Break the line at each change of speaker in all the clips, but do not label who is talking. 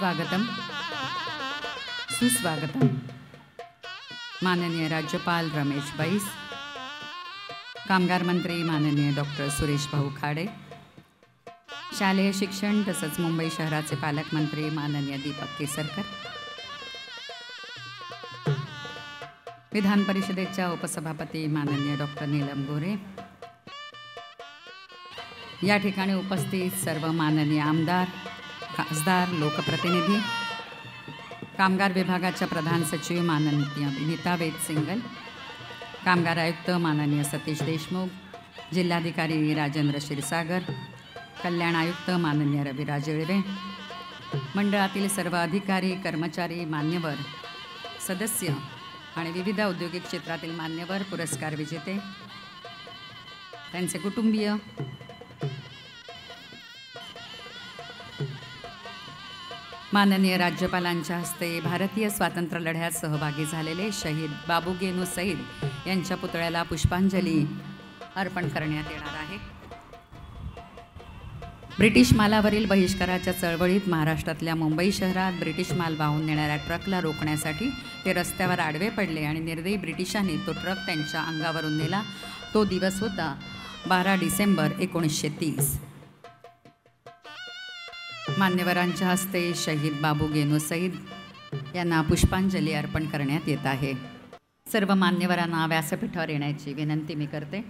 स्वागतम सुस्वागतम माननीय राज्यपाल रमेश बैस, कामगार मंत्री माननीय डॉक्टर सुरेश भाऊ खाडे, शालेय शिक्षण तसंच मुंबई शहराचे पालकमंत्री माननीय दीपक केसरकर, विधान परिषदेच्या उपसभापती माननीय डॉक्टर नीलम गोरे, या ठिकाणी उपस्थित सर्व माननीय आमदार, खासदार, लोकप्रतिनिधी, कामगार विभागाच्या प्रधान सचिव माननीय विनीता वेद सिंगल, कामगार आयुक्त माननीय सतीश देशमुख, जिल्हाधिकारी राजेंद्र क्षीरसागर, कल्याण आयुक्त माननीय रविराज येळवे, मंडळातील सर्व अधिकारी, कर्मचारी, मान्यवर, सदस्य आणि विविध औद्योगिक क्षेत्रातील मान्यवर, पुरस्कार विजेते, त्यांचे कुटुंबीय, माननीय राज्यपालांच्या हस्ते भारतीय स्वातंत्र्य लढ्यात सहभागी झालेले शहीद बाबू गेनू सईद यांच्या पुतळ्याला पुष्पांजली अर्पण करण्यात येणार आहे. ब्रिटिश मालावरील बहिष्काराच्या चळवळीत महाराष्ट्रातल्या मुंबई शहरात ब्रिटिश माल वाहून नेणाऱ्या ट्रकला रोखण्यासाठी ते रस्त्यावर आडवे पडले आणि निर्दयी ब्रिटिशांनी तो ट्रक त्यांच्या अंगावरून नेला. तो दिवस होता 12 डिसेंबर 1930. मान्यवरांच्या हस्ते शहीद बाबू गेनू सईद यांना पुष्पांजली अर्पण करण्यात येत आहे. सर्व मान्यवरांना व्यासपीठावर येण्याची विनंती मी करते.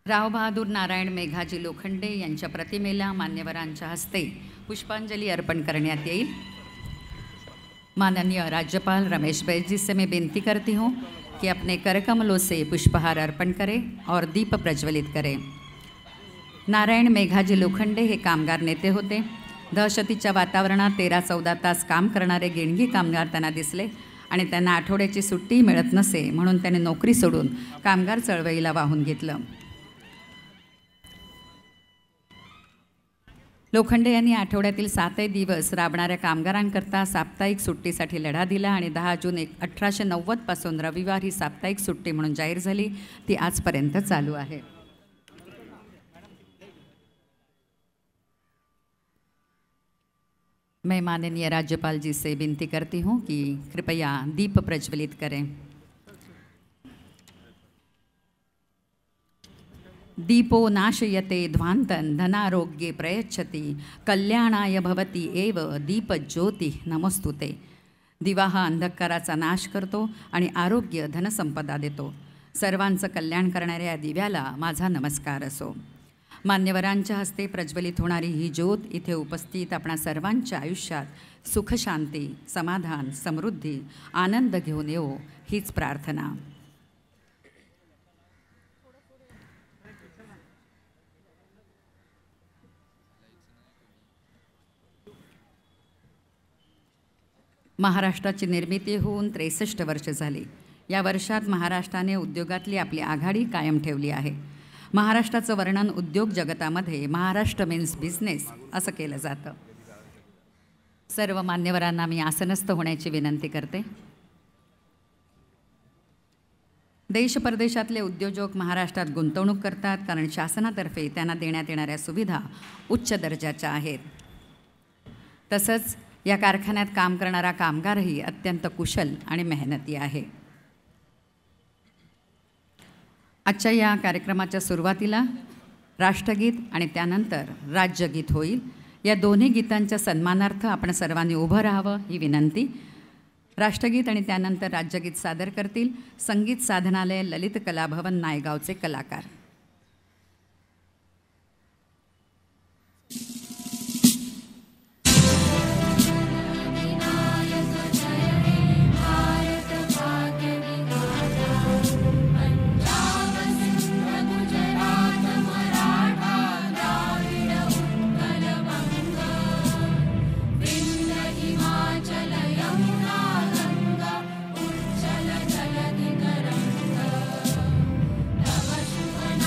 राव बहादूर नारायण मेघाजी लोखंडे यांच्या प्रतिमेला मान्यवरांच्या हस्ते पुष्पांजली अर्पण करण्यात येईल. माननीय राज्यपाल रमेश बैस जी से मैं विनती करती हूँ कि अपने करकमलों से पुष्पहार अर्पण करें और दीप प्रज्वलित करें. नारायण मेघाजी लोखंडे हे कामगार नेते होते. दहशतीच्या वातावरणात 13-14 तास काम करणारे गिणगी कामगार त्यांना दिसले आणि त्यांना आठवड्याची सुट्टी मिळत नसे, म्हणून त्याने नोकरी सोडून कामगार चळवळीला वाहून घेतलं. लोखंडे यांनी आठवड्यातील 7 दिवस राबणाऱ्या कामगारांकरता साप्ताहिक सुट्टीसाठी लढा दिला आणि 10 जून 1890 पासून रविवार ही साप्ताहिक सुट्टी म्हणून जाहीर झाली. ती आजपर्यंत चालू आहे. मैं माननीय राज्यपाल जी से विनती करती हूँ कि कृपया दीप प्रज्वलित करें. दीपो नाशयते ध्वांतन धनारोग्ये प्रयच्छति कल्याणाय भवती एव दीपज्योती नमस्तुते. दिवा हा अंधकाराचा नाश करतो आणि आरोग्य धनसंपदा देतो. सर्वांचं कल्याण करणाऱ्या दिव्याला माझा नमस्कार असो. मान्यवरांच्या हस्ते प्रज्वलित होणारी ही ज्योत इथे उपस्थित आपणा सर्वांच्या आयुष्यात सुख, शांती, समाधान, समृद्धी, आनंद घेऊन येवो हीच प्रार्थना. महाराष्ट्राची निर्मिती होऊन 63 वर्ष झाली. या वर्षात महाराष्ट्राने उद्योगातली आपली आघाडी कायम ठेवली आहे. महाराष्ट्राचं वर्णन उद्योग जगतामध्ये महाराष्ट्र मीन्स बिझनेस असं केलं जातं. सर्व मान्यवरांना मी आसनस्थ होण्याची विनंती करते. देश परदेशातले उद्योजक महाराष्ट्रात गुंतवणूक करतात, कारण शासनातर्फे त्यांना देण्यात येणाऱ्या सुविधा उच्च दर्जाच्या आहेत. तसंच या कारखान्यात काम करणारा कामगारही अत्यंत कुशल आणि मेहनती आहे. आजच्या या कार्यक्रमाच्या सुरुवातीला राष्ट्रगीत आणि त्यानंतर राज्यगीत होईल. या दोन्ही गीतांच्या सन्मानार्थ आपण सर्वांनी उभं राहावं ही विनंती. राष्ट्रगीत आणि त्यानंतर राज्यगीत सादर करतील संगीत साधनालय ललित कला भवन नायगावचे कलाकार.
शुभ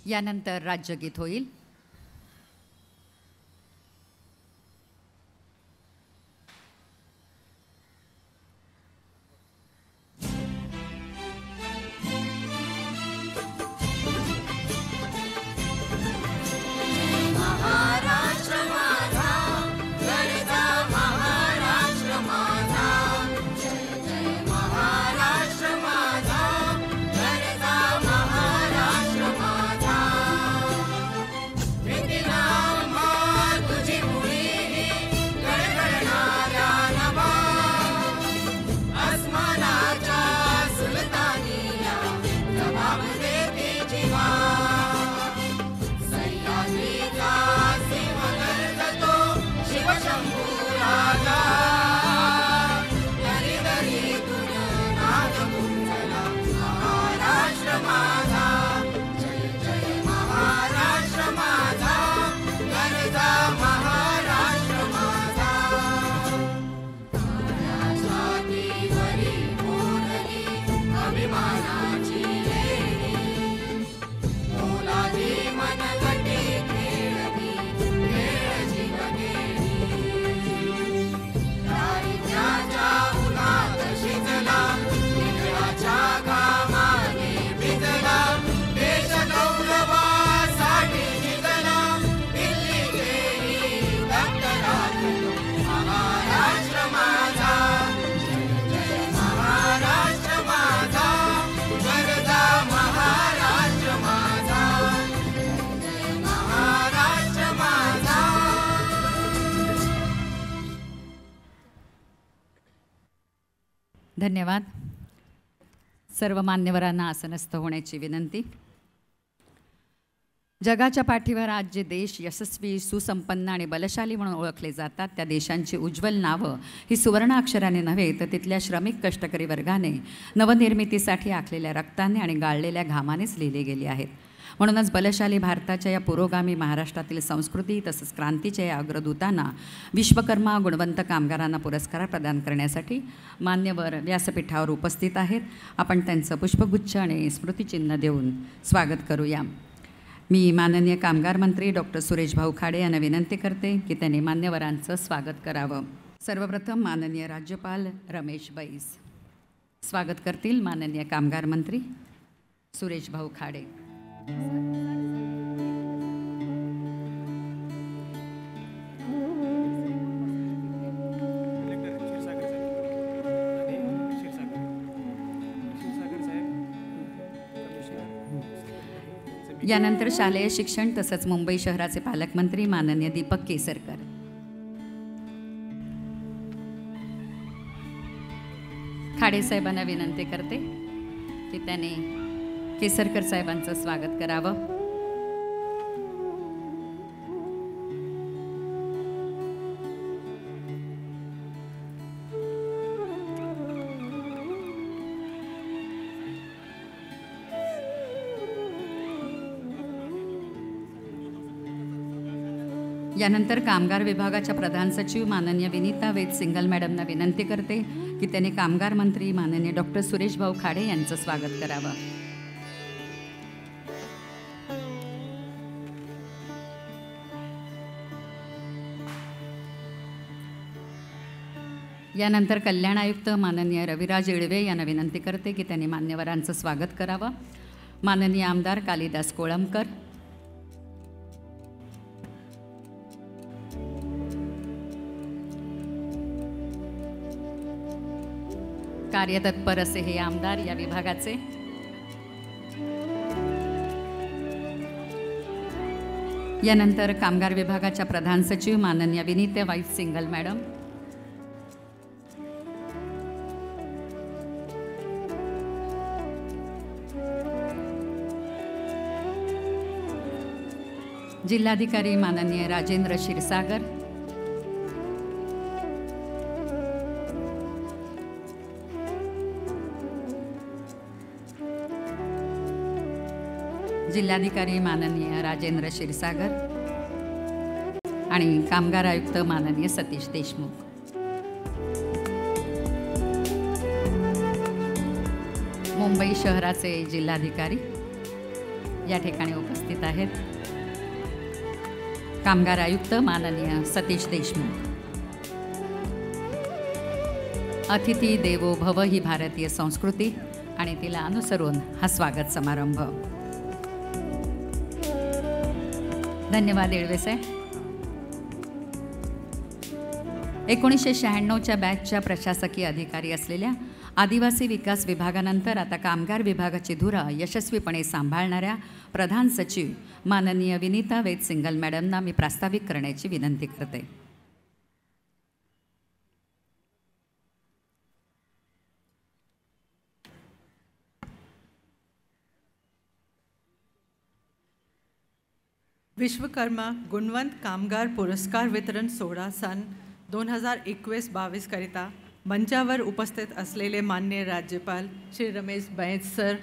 यानंतर राज्यगीत होईल. धन्यवाद. सर्व मान्यवरांना आसनस्थ होण्याची विनंती. जगाच्या पाठीवर आज जे देश यशस्वी, सुसंपन्न आणि बलशाली म्हणून ओळखले जातात, त्या देशांची उज्ज्वल नावं ही सुवर्ण अक्षराने नव्हे तर तिथल्या श्रमिक कष्टकरी वर्गाने नवनिर्मितीसाठी आखलेल्या रक्ताने आणि गाळलेल्या घामानेच लिहिले गेली आहेत. म्हणूनच बलशाली भारताच्या या पुरोगामी महाराष्ट्रातील संस्कृती तसंच क्रांतीच्या या अग्रदूतांना विश्वकर्मा गुणवंत कामगारांना पुरस्कार प्रदान करण्यासाठी मान्यवर व्यासपीठावर उपस्थित आहेत. आपण त्यांचं पुष्पगुच्छ आणि स्मृतिचिन्ह देऊन स्वागत करूया. मी माननीय कामगार मंत्री डॉक्टर सुरेश भाऊ खाडे यांना विनंती करते की त्यांनी मान्यवरांचं स्वागत करावं. सर्वप्रथम माननीय राज्यपाल रमेश बैस स्वागत करतील. माननीय कामगार मंत्री सुरेश भाऊ खाडे. यानंतर शालेय शिक्षण तसंच मुंबई शहराचे पालकमंत्री माननीय दीपक केसरकर. खाडे साहेबांना विनंती करते की त्याने केसरकर साहेबांचं स्वागत करावं. यानंतर कामगार विभागाच्या प्रधान सचिव माननीय विनीता वेद सिंगल मॅडमना विनंती करते की त्यांनी कामगार मंत्री माननीय डॉक्टर सुरेश भाऊ खाडे यांचं स्वागत करावं. यानंतर कल्याण आयुक्त माननीय रविराज इळवे यांना विनंती करते की त्यांनी मान्यवरांचं स्वागत करावं. माननीय आमदार कालिदास कोळंबकर, कार्यतत्पर असे हे आमदार या विभागाचे. यानंतर कामगार विभागाच्या प्रधान सचिव माननीय विनीता वाईस सिंगल मॅडम, जिल्हाधिकारी माननीय राजेंद्र क्षीरसागर, जिल्हाधिकारी माननीय राजेंद्र क्षीरसागर आणि कामगार आयुक्त माननीय सतीश देशमुख. मुंबई शहराचे जिल्हाधिकारी या ठिकाणी उपस्थित आहेत। कामगार आयुक्त माननीय सतीश देशमुख। अतिथी देवो भव ही भारतीय संस्कृती आणि तिला अनुसरून हा स्वागत समारंभ। धन्यवाद येळवेसे। 1996च्या बॅचच्या प्रशासकीय अधिकारी असलेल्या आदिवासी विकास विभागानंतर आता कामगार विभागाची धुरा यशस्वीपणे सांभाळणाऱ्या प्रधान सचिव माननीय विनीता वेद सिंगल मॅडमना मी प्रास्ताविक करण्याची विनंती करते।
विश्वकर्मा गुणवंत कामगार पुरस्कार वितरण सोहळा सन 2021-22 करिता मंचावर उपस्थित असलेले माननीय राज्यपाल श्री रमेश बैस सर,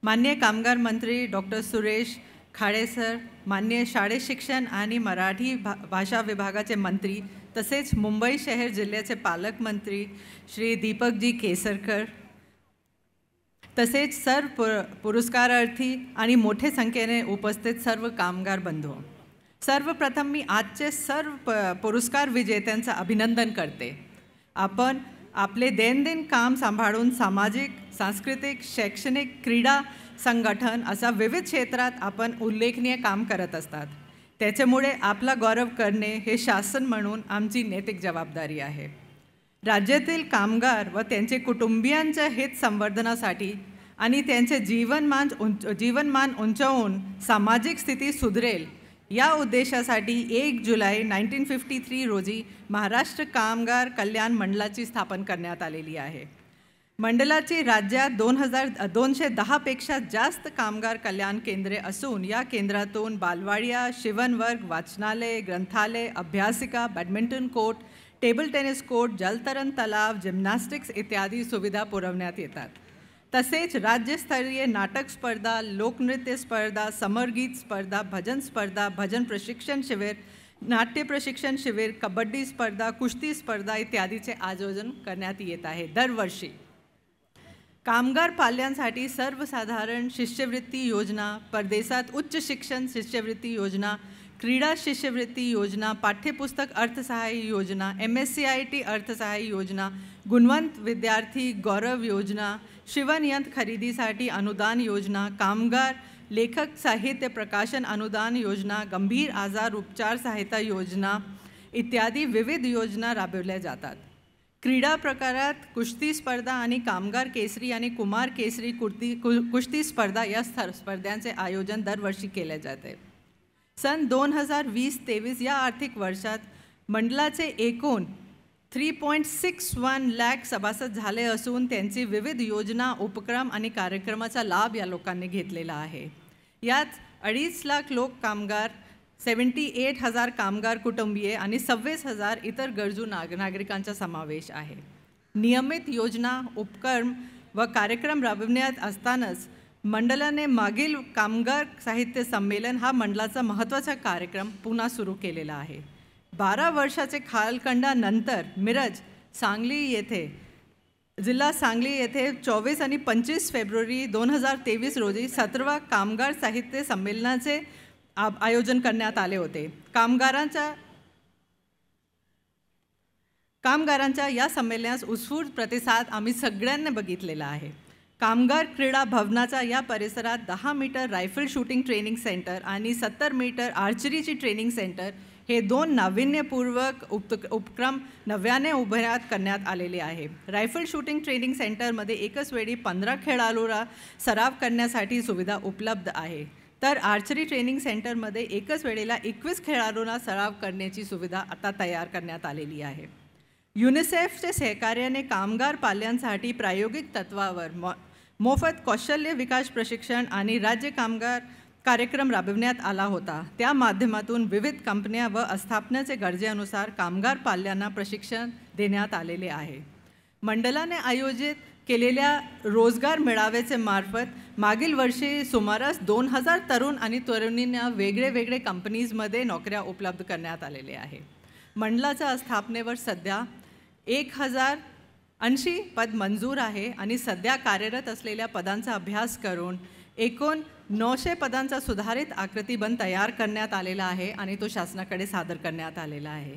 माननीय कामगार मंत्री डॉक्टर सुरेश खाडे सर, माननीय शाळे शिक्षण आणि मराठी भाषा विभागाचे मंत्री तसेच मुंबई शहर जिल्ह्याचे पालकमंत्री श्री दीपकजी केसरकर, तसेच सर्व पुरस्कारार्थी आणि मोठ्या संख्येने उपस्थित सर्व कामगार बंधू, सर्वप्रथम मी आजचे सर्व पुरस्कार विजेत्यांचं अभिनंदन करते। आपण आपले दैनंदिन काम सांभाळून सामाजिक, सांस्कृतिक, शैक्षणिक, क्रीडा संघटन अशा विविध क्षेत्रात आपण उल्लेखनीय काम करत असतात। त्याच्यामुळे आपला गौरव करणे हे शासन म्हणून आमची नैतिक जबाबदारी आहे। राज्यातील कामगार व त्यांचे कुटुंबियांच्या हित संवर्धनासाठी आणि त्यांचे जीवनमान उंचावून सामाजिक स्थिती सुधरेल या उद्देशासाठी 1 जुलै 1953 रोजी महाराष्ट्र कामगार कल्याण मंडळाची स्थापना करण्यात आलेली आहे। मंडळाची राज्यात 210 पेक्षा जास्त कामगार कल्याण केंद्रे असून या केंद्रातून बालवाडिया, शिवणवर्ग, वाचनालय, ग्रंथालय, अभ्यासिका, badminton court, table tennis court, जलतरण तलाव, जिम्नॅस्टिक्स इत्यादी सुविधा पुरवण्यात येतात। तसेच राज्यस्तरीय नाटक स्पर्धा, लोकनृत्य स्पर्धा, समरगीत स्पर्धा, भजन स्पर्धा, भजन प्रशिक्षण शिबिर, नाट्य प्रशिक्षण शिबिर, कबड्डी स्पर्धा, कुस्ती स्पर्धा इत्यादीचे आयोजन करण्यात येत आहे दरवर्षी। कामगार पाल्यांसाठी सर्वसाधारण शिष्यवृत्ती योजना, परदेशात उच्च शिक्षण शिष्यवृत्ती योजना, क्रीडा शिष्यवृत्ती योजना, पाठ्यपुस्तक अर्थसहाय्य योजना, MSCIT अर्थसहाय्य योजना, गुणवंत विद्यार्थी गौरव योजना, शिवणयंत्र खरेदीसाठी अनुदान योजना, कामगार लेखक साहित्य प्रकाशन अनुदान योजना, गंभीर आजार उपचार सहायता योजना इत्यादी विविध योजना राबवल्या जातात। क्रीडा प्रकारात कुस्ती स्पर्धा आणि कामगार केसरी आणि कुमार केसरी कुस्ती स्पर्धा या स्पर्धांचे आयोजन दरवर्षी केले जाते। सन 2020-23 या आर्थिक वर्षात मंडळाचे एकूण 3.61 लाख सभासद झाले असून त्यांची विविध योजना, उपक्रम आणि कार्यक्रमाचा लाभ या लोकांनी घेतलेला आहे। यात 2.5 लाख लोक कामगार, 78,000 कामगार कुटुंबीय आणि 26,000 इतर गरजू नागरिकांचा समावेश आहे। नियमित योजना, उपक्रम व कार्यक्रम राबविण्यात असतानाच मंडळाने मागील कामगार साहित्य संमेलन हा मंडळाचा महत्त्वाचा कार्यक्रम पुन्हा सुरू केलेला आहे। 12 वर्षाचे कालखंडानंतर मिरज, सांगली येथे जिल्हा सांगली येथे 24 आणि 25 फेब्रुवारी 2023 रोजी 17वा कामगार साहित्य संमेलनाचे आयोजन करण्यात आले होते। कामगारांच्या या संमेलनास उत्स्फूर्त प्रतिसाद आम्ही सगळ्यांनी बघितलेला आहे। कामगार क्रीडा भवनाच्या या परिसरात 10 metre rifle shooting training centre आणि 70 मीटर आर्चरीची ट्रेनिंग सेंटर हे 2 नाविन्यपूर्वक उपक्रम नव्याने उभारण्यात करण्यात आलेले आहे। रायफल शूटिंग ट्रेनिंग सेंटरमध्ये एकच वेळी 15 खेळाडूंना सराव करण्यासाठी सुविधा उपलब्ध आहे, तर आर्चरी ट्रेनिंग सेंटरमध्ये एकच वेळेला 21 खेळाडूंना सराव करण्याची सुविधा आता तयार करण्यात आलेली आहे। युनिसेफच्या सहकार्याने कामगार पाल्यांसाठी प्रायोगिक तत्वावर मोफत कौशल्य विकास प्रशिक्षण आणि राज्य कामगार कार्यक्रम राबविण्यात आला होता। त्या माध्यमातून विविध कंपन्या व आस्थापनाचे गरजेनुसार कामगार पाल्यांना प्रशिक्षण देण्यात आलेले आहे। मंडळाने आयोजित केलेल्या रोजगार मेळाव्याचे मार्फत मागील वर्षी सुमारास 2000 तरुण आणि तरुणींना वेगळे कंपनीजमध्ये नोकऱ्या उपलब्ध करण्यात आलेले आहे। मंडळाच्या स्थापनेवर सध्या 1080 पद मंजूर आहे आणि सध्या कार्यरत असलेल्या पदांचा अभ्यास करून एकूण 900 पदांचा सुधारित आकृतिबंध तयार करण्यात आलेला आहे आणि तो शासनाकडे सादर करण्यात आलेला आहे.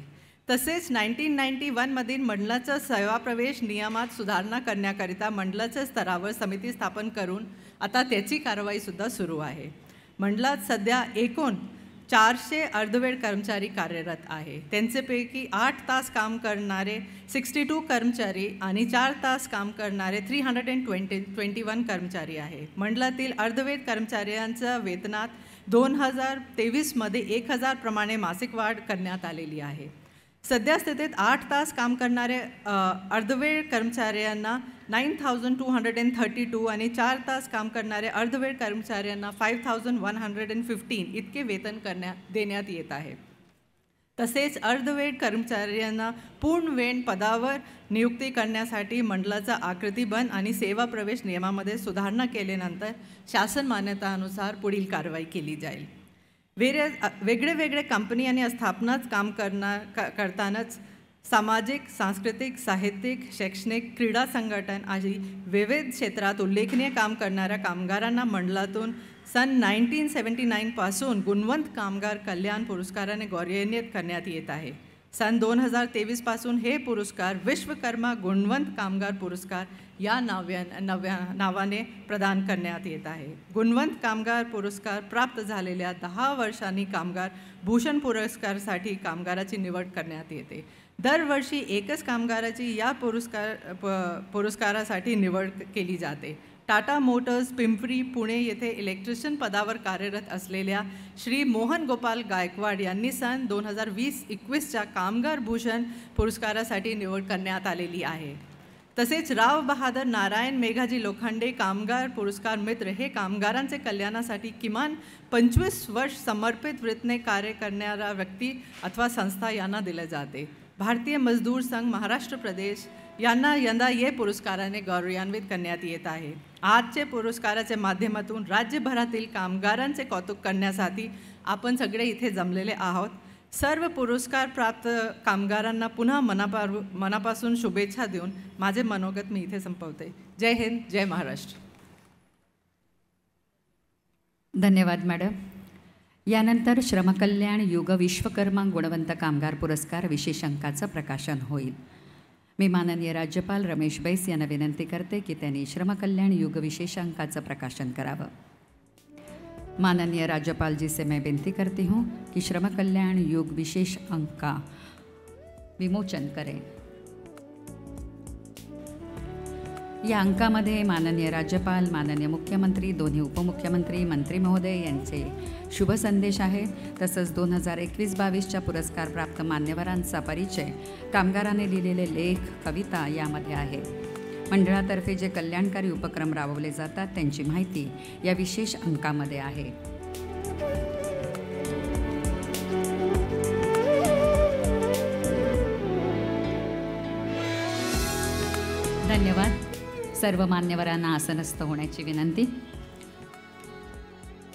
तसेच 1991मधील मंडळाचा सेवाप्रवेश नियमात सुधारणा करण्याकरिता मंडळाच्या स्तरावर समिती स्थापन करून आता त्याची कारवाईसुद्धा सुरू आहे. मंडळात सध्या एकूण 400 अर्धवेळ कर्मचारी कार्यरत आहे. त्यांच्यापैकी 8 तास काम करणारे 62 कर्मचारी आणि 4 तास काम करणारे 321 कर्मचारी आहे. मंडळातील अर्धवेळ कर्मचाऱ्यांच्या वेतनात 2023मध्ये 1000 प्रमाणे मासिक वाढ करण्यात आलेली आहे. सध्या स्थितीत 8 तास काम करणारे अर्धवेळ कर्मचाऱ्यांना 9232 आणि 4 तास काम करणारे अर्धवेळ कर्मचाऱ्यांना 5115 इतके वेतन देण्यात येत आहे. तसेच अर्धवेळ कर्मचाऱ्यांना पूर्ण वेळ पदावर नियुक्ती करण्यासाठी मंडळाचा आकृतिबंध आणि सेवा प्रवेश नियमामध्ये सुधारणा केल्यानंतर शासन मान्यतानुसार पुढील कारवाई केली जाईल. वेगळे कंपनी आणि स्थापनाच काम करतानाच सामाजिक, सांस्कृतिक, साहित्यिक, शैक्षणिक, क्रीडा संघटन आदी विविध क्षेत्रात उल्लेखनीय काम करणाऱ्या कामगारांना मंडळातून सन 1979 पासून गुणवंत कामगार कल्याण पुरस्काराने गौरवान्वित करण्यात येत आहे. सन 2023 पासून हे पुरस्कार विश्वकर्मा गुणवंत कामगार पुरस्कार या नावाने प्रदान करण्यात येत आहे. गुणवंत कामगार पुरस्कार प्राप्त झालेल्या 10 वर्षांनी कामगार भूषण पुरस्कारासाठी कामगाराची निवड करण्यात येते. दरवर्षी एकच कामगाराची या पुरस्कारासाठी निवड केली जाते. टाटा मोटर्स पिंपरी पुणे येथे इलेक्ट्रिशियन पदावर कार्यरत असलेल्या श्री मोहन गोपाल गायकवाड यांनी सन 2020-21च्या कामगार भूषण पुरस्कारासाठी निवड करण्यात आलेली आहे. तसेच राव बहादर नारायण मेघाजी लोखंडे कामगार पुरस्कार मित्र हे कामगारांचे कल्याणासाठी किमान 25 वर्ष समर्पित वृत्तीने कार्य करणारा व्यक्ती अथवा संस्था यांना दिले जाते. भारतीय मजदूर संघ महाराष्ट्र प्रदेश यांना यंदा या पुरस्काराने गौरवान्वित करण्यात येत आहे. आजच्या पुरस्काराच्या माध्यमातून राज्यभरातील कामगारांचे कौतुक करण्यासाठी आपण सगळे इथे जमलेले आहोत. सर्व पुरस्कार प्राप्त कामगारांना पुन्हा मनापासून शुभेच्छा देऊन माझे मनोगत मी इथे संपवते. जय हिंद, जय महाराष्ट्र.
धन्यवाद मॅडम. यानंतर श्रमकल्याण युग विश्वकर्मा गुणवंत कामगार पुरस्कार विशेष अंकाचं प्रकाशन होईल. मी माननीय राज्यपाल रमेश बैस यांना विनंती करते की त्यांनी श्रमकल्याण युग विशेष अंकाचं प्रकाशन करावं. माननीय राज्यपाल जी से मैं विनती करती हूँ कि श्रमकल्याण युग विशेष अंक का विमोचन करें. या अंकामध्ये माननीय राज्यपाल, माननीय मुख्यमंत्री, दोन्ही उपमुख्यमंत्री, मंत्री महोदय यांचे शुभ संदेश आहे. तसंच 2021-22च्या पुरस्कार प्राप्त मान्यवरांचा परिचय, कामगारांनी लिहिलेले लेख, कविता यामध्ये आहे. मंडळातर्फे जे कल्याणकारी उपक्रम राबवले जातात त्यांची माहिती या विशेष अंकामध्ये आहे. धन्यवाद. सर्व मान्यवरांना आसनस्थ होण्याची विनंती.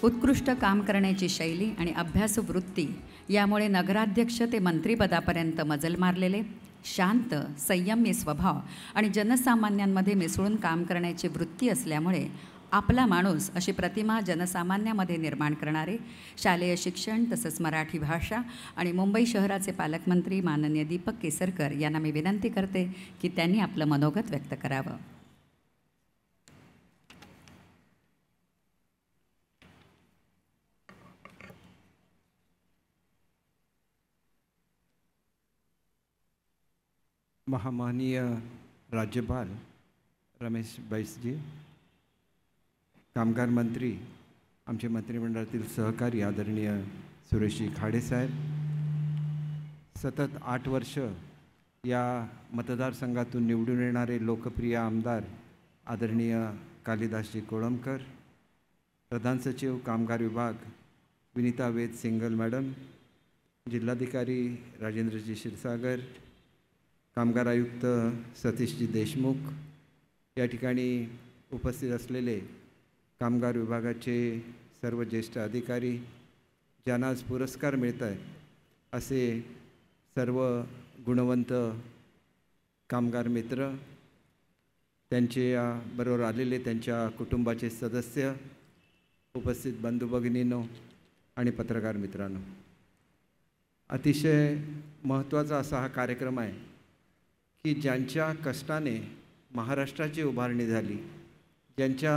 उत्कृष्ट काम करण्याची शैली आणि अभ्यास वृत्ती यामुळे नगराध्यक्ष ते मंत्रिपदापर्यंत मजल मारलेले, शांत, संयमी स्वभाव आणि जनसामान्यांमध्ये मिसळून काम करण्याची वृत्ती असल्यामुळे आपला माणूस अशी प्रतिमा जनसामान्यामध्ये निर्माण करणारे शालेय शिक्षण तसंच मराठी भाषा आणि मुंबई शहराचे पालकमंत्री माननीय दीपक केसरकर यांना मी विनंती करते की त्यांनी आपलं मनोगत व्यक्त करावं.
महामाननीय राज्यपाल रमेश बैसजी, कामगार मंत्री, आमचे मंत्रिमंडळातील सहकारी आदरणीय सुरेशजी खाडेसाहेब, सतत 8 वर्ष या मतदारसंघातून निवडून येणारे लोकप्रिय आमदार आदरणीय कालिदासजी कोळंबकर, प्रधान सचिव कामगार विभाग विनीता वेद सिंगल मॅडम, जिल्हाधिकारी राजेंद्रजी क्षीरसागर, कामगार आयुक्त सतीशजी देशमुख, या ठिकाणी उपस्थित असलेले कामगार विभागाचे सर्व ज्येष्ठ अधिकारी, ज्यांना आज पुरस्कार मिळत आहे असे सर्व गुणवंत कामगार मित्र, त्यांचे बरोबर आलेले त्यांच्या कुटुंबाचे सदस्य, उपस्थित बंधू भगिनींनो आणि पत्रकार मित्रांनो, अतिशय महत्त्वाचा असा हा कार्यक्रम आहे की ज्यांच्या कष्टाने महाराष्ट्राची उभारणी झाली, ज्यांच्या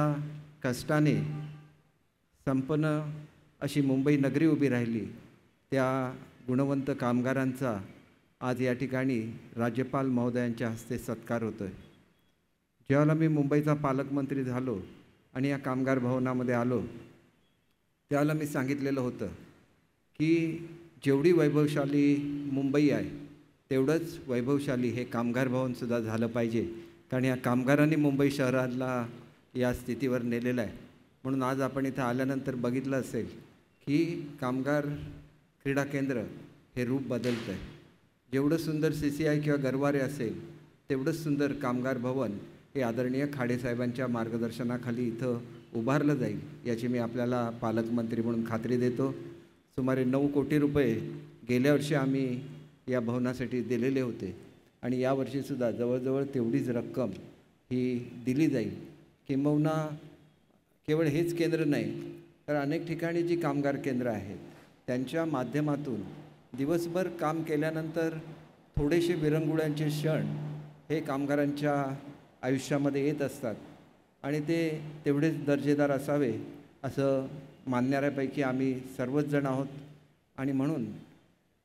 कष्टाने संपन्न अशी मुंबई नगरी उभी राहिली, त्या गुणवंत कामगारांचा आज या ठिकाणी राज्यपाल महोदयांच्या हस्ते सत्कार होतो आहे. ज्यावेळेला मी मुंबईचा पालकमंत्री झालो आणि या कामगार भवनामध्ये आलो, त्यावेळेला मी सांगितलेलं होतं की जेवढी वैभवशाली मुंबई आहे तेवढंच वैभवशाली हे कामगार भवनसुद्धा झालं पाहिजे, कारण या कामगारांनी मुंबई शहराला या स्थितीवर नेलेलं आहे. म्हणून आज आपण इथं आल्यानंतर बघितलं असेल की कामगार क्रीडा केंद्र हे रूप बदलतं आहे. जेवढं सुंदर CCI किंवा गरवारे असेल तेवढंच सुंदर कामगार भवन हे आदरणीय खाडेसाहेबांच्या मार्गदर्शनाखाली इथं उभारलं जाईल याची मी आपल्याला पालकमंत्री म्हणून खात्री देतो. सुमारे 9 कोटी रुपये गेल्या वर्षी आम्ही या भवनासाठी दिलेले होते आणि यावर्षीसुद्धा जवळजवळ तेवढीच रक्कम ही दिली जाईल. किंबहुना केवळ हेच केंद्र नाही तर अनेक ठिकाणी जी कामगार केंद्र आहेत त्यांच्या माध्यमातून दिवसभर काम केल्यानंतर थोडेसे विरंगुळ्यांचे क्षण हे कामगारांच्या आयुष्यामध्ये येत असतात आणि ते तेवढेच दर्जेदार असावे असं मानणाऱ्यापैकी आम्ही सर्वच जण आहोत. आणि म्हणून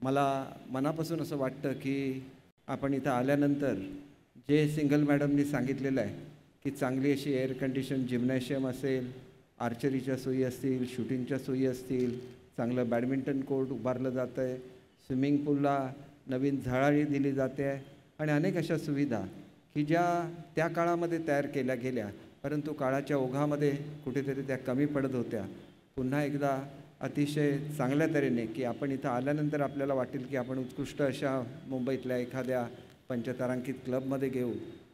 मला मनापासून असं वाटतं की आपण इथं आल्यानंतर जे सिंगल मॅडमनी सांगितलेलं आहे की चांगली अशी एअर कंडिशन जिम्नॅशियम असेल, आर्चरीच्या सोयी असतील, शूटिंगच्या सोयी असतील, चांगलं बॅडमिंटन कोर्ट उभारलं जातं आहे, स्विमिंग पूलला नवीन झळाळी दिली जाते आहे आणि अनेक अशा सुविधा की ज्या त्या काळामध्ये तयार केल्या गेल्या परंतु काळाच्या ओघामध्ये कुठेतरी त्या कमी पडत होत्या. पुन्हा एकदा अतिशय चांगल्या तऱ्हेने की आपण इथं आल्यानंतर आपल्याला वाटेल की आपण उत्कृष्ट अशा मुंबईतल्या एखाद्या पंचतारांकित क्लबमध्ये घेऊ,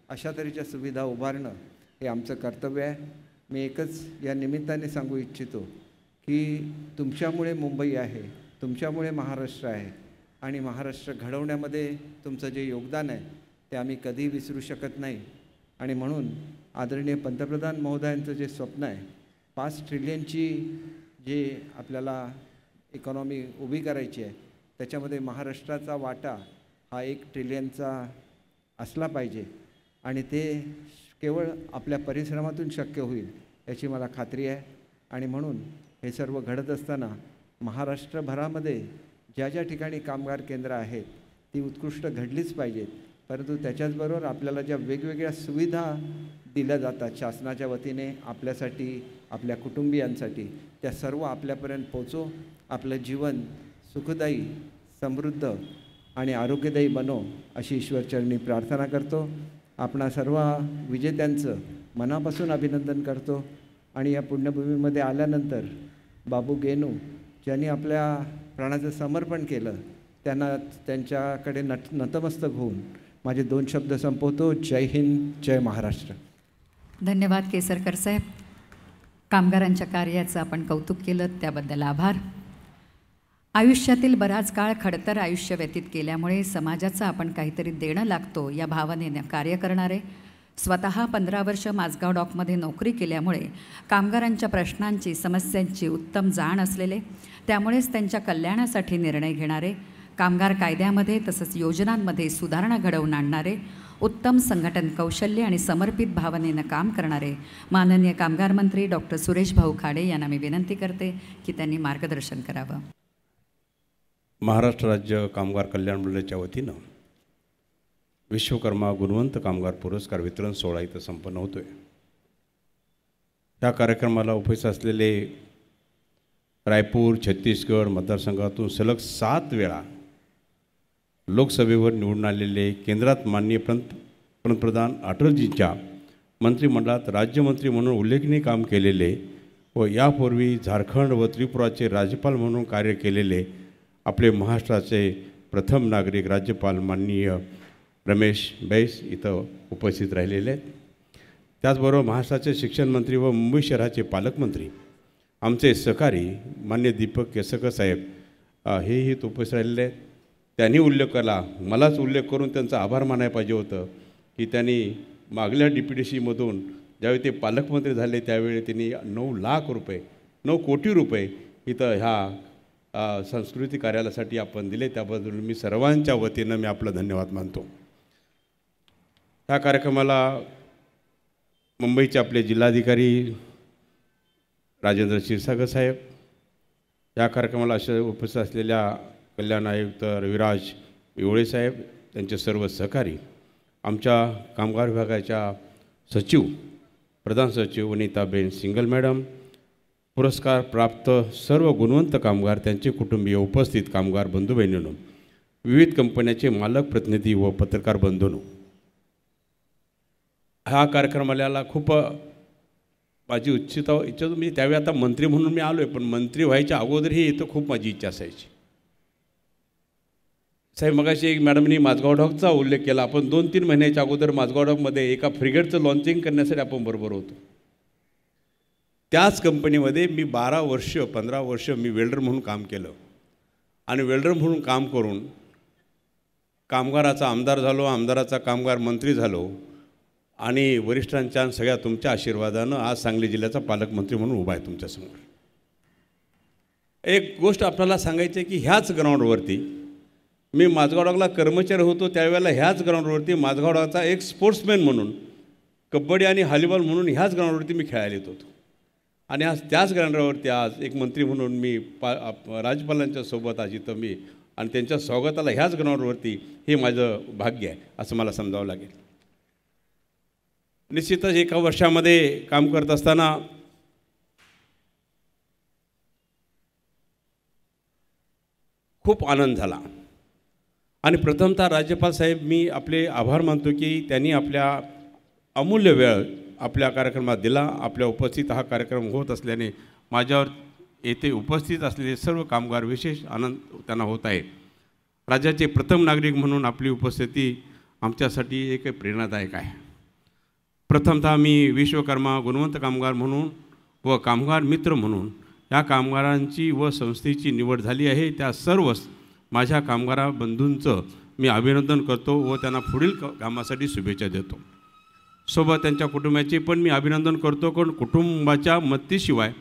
अशा तऱ्हेच्या सुविधा उभारणं हे आमचं कर्तव्य आहे. मी एकच या निमित्ताने सांगू इच्छितो की तुमच्यामुळे मुंबई आहे, तुमच्यामुळे महाराष्ट्र आहे आणि महाराष्ट्र घडवण्यामध्ये तुमचं जे योगदान आहे ते आम्ही कधीही विसरू शकत नाही. आणि म्हणून आदरणीय पंतप्रधान महोदयांचं जे स्वप्न आहे 5 ट्रिलियनची जे आपल्याला इकॉनॉमी उभी करायची आहे त्याच्यामध्ये महाराष्ट्राचा वाटा हा 1 ट्रिलियनचा असला पाहिजे आणि ते केवळ आपल्या परिश्रमातून शक्य होईल याची मला खात्री आहे. आणि म्हणून हे सर्व घडत असताना महाराष्ट्रभरामध्ये ज्या ज्या ठिकाणी कामगार केंद्र आहेत ती उत्कृष्ट घडलीच पाहिजेत, परंतु त्याच्याचबरोबर आपल्याला ज्या वेगवेगळ्या सुविधा दिल्या जातात शासनाच्या वतीने आपल्यासाठी, आपल्या कुटुंबियांसाठी, त्या सर्व आपल्यापर्यंत पोचो. आपलं जीवन सुखदायी, समृद्ध आणि आरोग्यदायी बनो अशी ईश्वरचरणी प्रार्थना करतो. आपणा सर्व विजेत्यांचं मनापासून अभिनंदन करतो आणि या पुण्यभूमीमध्ये आल्यानंतर बाबू गेनू ज्यांनी आपल्या प्राणाचं समर्पण केलं त्यांना त्यांच्याकडे नतमस्तक होऊन माझे 2 शब्द संपवतो. जय हिंद, जय महाराष्ट्र.
धन्यवाद केसरकर साहेब. कामगारांच्या कार्याचं आपण कौतुक केलं त्याबद्दल आभार. आयुष्यातील बराच काळ खडतर आयुष्य व्यतीत केल्यामुळे समाजाचं आपण काहीतरी देणं लागतो या भावनेनं कार्य करणारे, स्वतः 15 वर्ष माझगाव डॉकमध्ये नोकरी केल्यामुळे कामगारांच्या प्रश्नांची, समस्यांची उत्तम जाण असलेले, त्यामुळेच त्यांच्या कल्याणासाठी निर्णय घेणारे, कामगार कायद्यामध्ये तसंच योजनांमध्ये सुधारणा घडवून आणणारे, उत्तम संघटन कौशल्य आणि समर्पित भावनेनं काम करणारे माननीय कामगार मंत्री डॉक्टर सुरेश भाऊ खाडे यांना मी विनंती करते की त्यांनी मार्गदर्शन करावं.
महाराष्ट्र राज्य कामगार कल्याण मंडळाच्या वतीनं विश्वकर्मा गुणवंत कामगार पुरस्कार वितरण सोहळा इथं संपन्न होतो आहे. या कार्यक्रमाला उपस्थित असलेले रायपूर, छत्तीसगड मतदारसंघातून सलग 7 वेळा लोकसभेवर निवडून आलेले, केंद्रात माननीय पंतप्रधान अटलजींच्या मंत्रिमंडळात राज्यमंत्री म्हणून उल्लेखनीय काम केलेले व यापूर्वी झारखंड व त्रिपुराचे राज्यपाल म्हणून कार्य केलेले आपले महाराष्ट्राचे प्रथम नागरिक राज्यपाल माननीय रमेश बैस इथं उपस्थित राहिलेले आहेत. त्याचबरोबर महाराष्ट्राचे शिक्षण मंत्री व मुंबई शहराचे पालकमंत्री आमचे सहकारी मान्य दीपक केसरकर साहेब हेही इथं उपस्थित राहिलेले आहेत. त्यांनी उल्लेख केला, मलाच उल्लेख करून त्यांचा आभार मानायला पाहिजे होतं की त्यांनी मागल्या DPDCमधून ज्यावेळी ते पालकमंत्री झाले त्यावेळी त्यांनी 9 लाख रुपये 9 कोटी रुपये इथं ह्या संस्कृती कार्यालयासाठी आपण दिले, त्याबद्दल मी सर्वांच्या वतीनं मी आपलं धन्यवाद मानतो. ह्या कार्यक्रमाला मुंबईचे आपले जिल्हाधिकारी राजेंद्र क्षीरसागर साहेब, या कार्यक्रमाला अशा उपस्थित असलेल्या कल्याण आयुक्त रविराज विवळे साहेब, त्यांचे सर्व सहकारी, आमच्या कामगार विभागाच्या सचिव प्रधान सचिव वनिताबेन सिंगल मॅडम, पुरस्कार प्राप्त सर्व गुणवंत कामगार, त्यांचे कुटुंबीय, उपस्थित कामगार बंधू बहिणींनो, विविध कंपन्याचे मालक प्रतिनिधी व पत्रकार बंधूंनो, ह्या कार्यक्रमाला खूप माझी इच्छा मी त्यावेळी, आता मंत्री म्हणून मी आलो आहे, पण मंत्री व्हायच्या अगोदरही इथं खूप माझी इच्छा असायची. साहेब मगाशी एक मॅडमनी माझगाव डॉकचा उल्लेख केला. आपण 2-3 महिन्याच्या अगोदर माझगाव डॉकमध्ये एका फ्रिगेटचं लॉन्चिंग करण्यासाठी आपण बरोबर होतो. त्याच कंपनीमध्ये मी 15 वर्ष मी वेल्डर म्हणून काम केलं आणि वेल्डर म्हणून काम करून कामगाराचा आमदार झालो, आमदाराचा कामगार मंत्री झालो आणि वरिष्ठांच्या सगळ्या तुमच्या आशीर्वादानं आज सांगली जिल्ह्याचा पालकमंत्री म्हणून उभा आहे तुमच्यासमोर. एक गोष्ट आपल्याला सांगायची आहे की ह्याच ग्राउंडवरती मी माझगाव डॉकला कर्मचारी होतो, त्यावेळेला ह्याच ग्राउंडवरती माझगाव डॉकचा एक स्पोर्ट्समॅन म्हणून, कबड्डी आणि हॉलीबॉल म्हणून ह्याच ग्राउंडवरती मी खेळायला येत होतो. आणि आज त्याच ग्राउंडवरती आज एक मंत्री म्हणून मी राज्यपालांच्या सोबत आज इथं मी आणि त्यांच्या स्वागताला ह्याच ग्राउंडवरती हे माझं भाग्य आहे असं मला समजावं लागेल. निश्चितच एका वर्षामध्ये काम करत असताना खूप आनंद झाला आणि प्रथमतः राज्यपाल साहेब मी आपले आभार मानतो की त्यांनी आपल्या अमूल्य वेळ आपल्या कार्यक्रमात दिला. आपल्या उपस्थित हा कार्यक्रम होत असल्याने माझ्यावर येथे उपस्थित असलेले सर्व कामगार विशेष आनंद त्यांना होत आहे. राज्याचे प्रथम नागरिक म्हणून आपली उपस्थिती आमच्यासाठी एक प्रेरणादायक आहे. प्रथमतः मी विश्वकर्मा गुणवंत कामगार म्हणून व कामगार मित्र म्हणून या कामगारांची व संस्थेची निवड झाली आहे. त्या सर्व माझ्या कामगार बंधूंचं मी अभिनंदन करतो व त्यांना पुढील कामासाठी शुभेच्छा देतो. सोबत त्यांच्या कुटुंबाचे पण मी अभिनंदन करतो, कारण कुटुंबाच्या मदतीशिवाय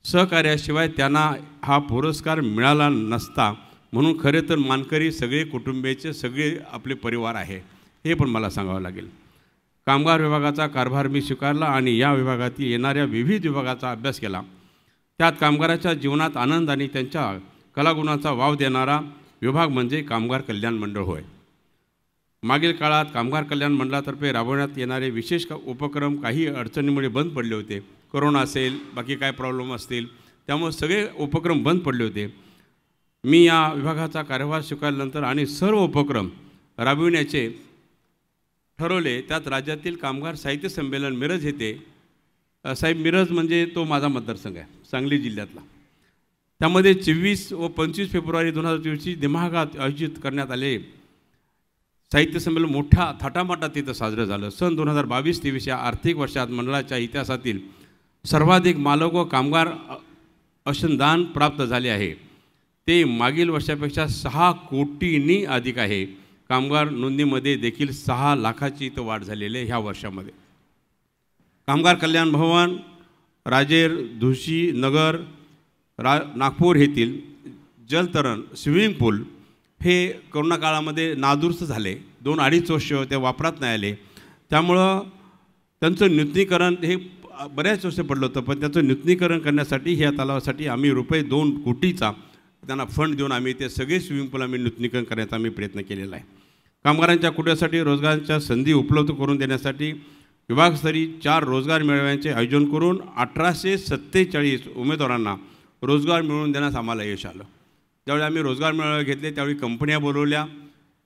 सहकार्याशिवाय त्यांना हा पुरस्कार मिळाला नसता. म्हणून खरे तर मानकरी सगळे कुटुंबाचे सगळे आपले परिवार आहे हे पण मला सांगावं लागेल. कामगार विभागाचा कारभार मी स्वीकारला आणि या विभागात येणाऱ्या विविध विभागाचा अभ्यास केला. त्यात कामगाराच्या जीवनात आनंद आणि त्यांच्या कलागुणाचा वाव देणारा विभाग म्हणजे कामगार कल्याण मंडळ होय. मागील काळात कामगार कल्याण मंडळातर्फे राबवण्यात येणारे विशेष उपक्रम काही अडचणीमुळे बंद पडले होते. कोरोना असेल, बाकी काय प्रॉब्लेम असतील, त्यामुळे सगळे उपक्रम बंद पडले होते. मी या विभागाचा कार्यभार स्वीकारल्यानंतर आणि सर्व उपक्रम राबविण्याचे ठरवले. त्यात राज्यातील कामगार साहित्य संमेलन मिरज येथे, साहेब मिरज म्हणजे तो माझा मतदारसंघ आहे सांगली जिल्ह्यातला, त्यामध्ये 24 व 25 फेब्रुवारी 2024 दिमागात आयोजित करण्यात आले साहित्य संमेलन मोठ्या थाटामाटात तिथं साजरं झालं. सन 2022-23 या आर्थिक वर्षात मंडळाच्या इतिहासातील सर्वाधिक मालक व कामगार अंशदान प्राप्त झाले आहे. ते मागील वर्षापेक्षा 6 कोटींनी अधिक आहे. कामगार नोंदणीमध्ये देखील 6 लाखाची इथं वाढ झालेली आहे ह्या वर्षामध्ये. कामगार कल्याण भवन, राजेर, धुशी नगर, नागपूर येथील जलतरण स्विमिंग पूल हे कोरोना काळामध्ये नादुरुस्त झाले. 2-2.5 वर्ष ते वापरात नाही आले. त्यामुळं त्यांचं नूतनीकरण हे बऱ्याच वर्ष पडलं होतं, पण त्याचं नूतनीकरण करण्यासाठी ह्या तलावासाठी आम्ही ₹2 कोटीचा त्यांना फंड देऊन आम्ही ते सगळे स्विमिंग पूल आम्ही नूतनीकरण करण्याचा आम्ही प्रयत्न केलेला आहे. कामगारांच्या कुटुंबासाठी रोजगाराच्या संधी उपलब्ध करून देण्यासाठी विभागस्तरीय 4 रोजगार मेळाव्यांचे आयोजन करून 1847 उमेदवारांना रोजगार मिळवून देण्यास आम्हाला यश आलं. ज्यावेळी आम्ही रोजगार मेळावे घेतले त्यावेळी कंपन्या बोलवल्या,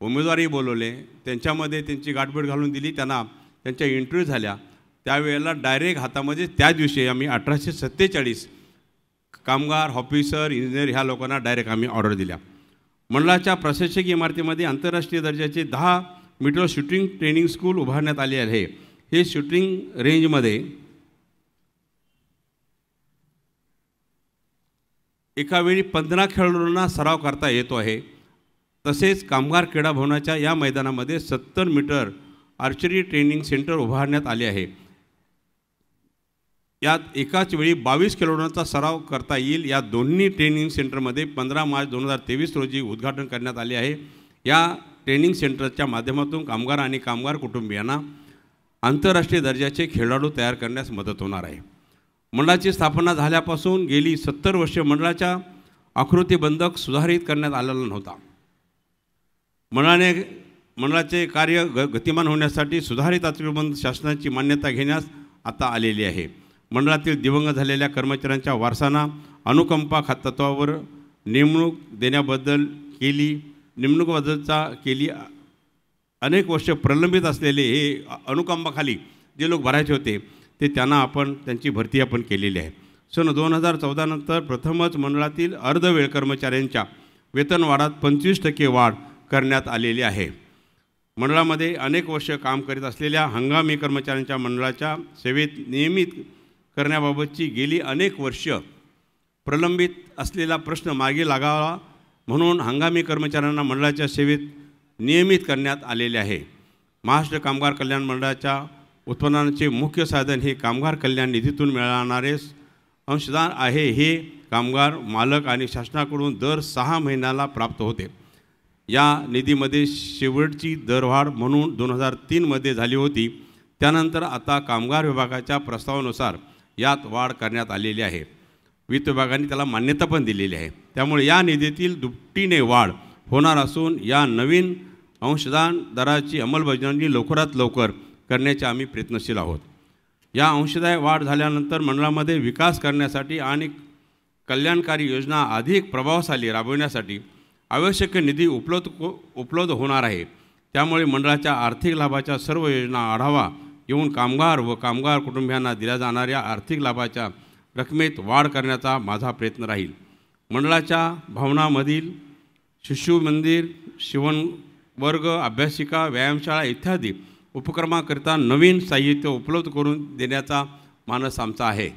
उमेदवारही बोलवले, त्यांच्यामध्ये त्यांची गाठभेट घालून दिली, त्यांना त्यांच्या इंटरव्ह्यू झाल्या. त्यावेळेला डायरेक्ट हातामध्ये त्या दिवशी आम्ही 1847 कामगार, ऑफिसर, इंजिनियर ह्या लोकांना डायरेक्ट आम्ही ऑर्डर दिल्या. मंडळाच्या प्रशासकीय इमारतीमध्ये आंतरराष्ट्रीय दर्जाचे 10 मीटर शूटिंग ट्रेनिंग स्कूल उभारण्यात आले आहे. हे शूटिंग रेंजमध्ये एकावेळी 15 खेळाडूंना सराव करता येतो आहे. तसेच कामगार क्रीडा भवनाच्या या मैदानामध्ये 70 मीटर आर्चरी ट्रेनिंग सेंटर उभारण्यात आले आहे. यात एकाच वेळी 22 किलोमीटरचा सराव करता येईल. या दोन्ही ट्रेनिंग सेंटरमध्ये 15 मार्च 2023 रोजी उद्घाटन करण्यात आले आहे. या ट्रेनिंग सेंटरच्या माध्यमातून कामगार आणि कामगार कुटुंबियांना आंतरराष्ट्रीय दर्जाचे खेळाडू तयार करण्यास मदत होणार आहे. मंडळाची स्थापना झाल्यापासून गेली 70 वर्षे मंडळाच्या आकृतिबंधक सुधारित करण्यात आलेला नव्हता. मंडळाचे कार्य गतिमान होण्यासाठी सुधारित आकृतिबंध शासनाची मान्यता घेण्यास आता आलेली आहे. मंडळातील दिवंगत झालेल्या कर्मचाऱ्यांच्या वारसांना अनुकंपा तत्त्वावर नेमणुकीबद्दलचा केली अनेक वर्ष प्रलंबित असलेले हे अनुकंपाखाली जे लोक भरायचे होते ते त्यांची भरती आपण केलेली आहे. सन 2014 नंतर प्रथमच मंडळातील अर्धवेळ कर्मचाऱ्यांच्या वेतनवाढात 25% वाढ करण्यात आलेली आहे. मंडळामध्ये अनेक वर्ष काम करीत असलेल्या हंगामी कर्मचाऱ्यांच्या मंडळाच्या सेवेत नियमित करण्याबाबतची गेली अनेक वर्ष प्रलंबित असलेला प्रश्न मार्गी लागावा म्हणून हंगामी कर्मचाऱ्यांना मंडळाच्या सेवेत नियमित करण्यात आलेले आहे. महाराष्ट्र कामगार कल्याण मंडळाच्या उत्पन्नाचे मुख्य साधन हे कामगार कल्याण निधीतून मिळणारे अंशदान आहे. हे कामगार मालक आणि शासनाकडून दर 6 महिन्याला प्राप्त होते. या निधीमध्ये शेवटची दरवाढ म्हणून 2003 झाली होती. त्यानंतर आता कामगार विभागाच्या प्रस्तावानुसार यात वाढ करण्यात आलेली आहे. वित्त विभागाने त्याला मान्यता पण दिलेली आहे. त्यामुळे या निधीतील दुपटीने वाढ होणार असून या नवीन अंशदान दराची अंमलबजावणी लवकरात लवकर करण्याचे आम्ही प्रयत्नशील आहोत. या अंशदाय वाढ झाल्यानंतर मंडळामध्ये विकास करण्यासाठी आणि कल्याणकारी योजना अधिक प्रभावशाली राबविण्यासाठी आवश्यक निधी उपलब्ध होणार आहे. त्यामुळे मंडळाच्या आर्थिक लाभाच्या सर्व योजना आढावा घेऊन कामगार व कामगार कुटुंबियांना दिल्या जाणाऱ्या आर्थिक लाभाच्या रकमेत वाढ करण्याचा माझा प्रयत्न राहील. मंडळाच्या भवनामधील शिशु मंदिर, शिवणवर्ग, अभ्यासिका, व्यायामशाळा इत्यादी उपक्रमाकरिता नवीन साहित्य उपलब्ध करून देण्याचा मानस आमचा आहे.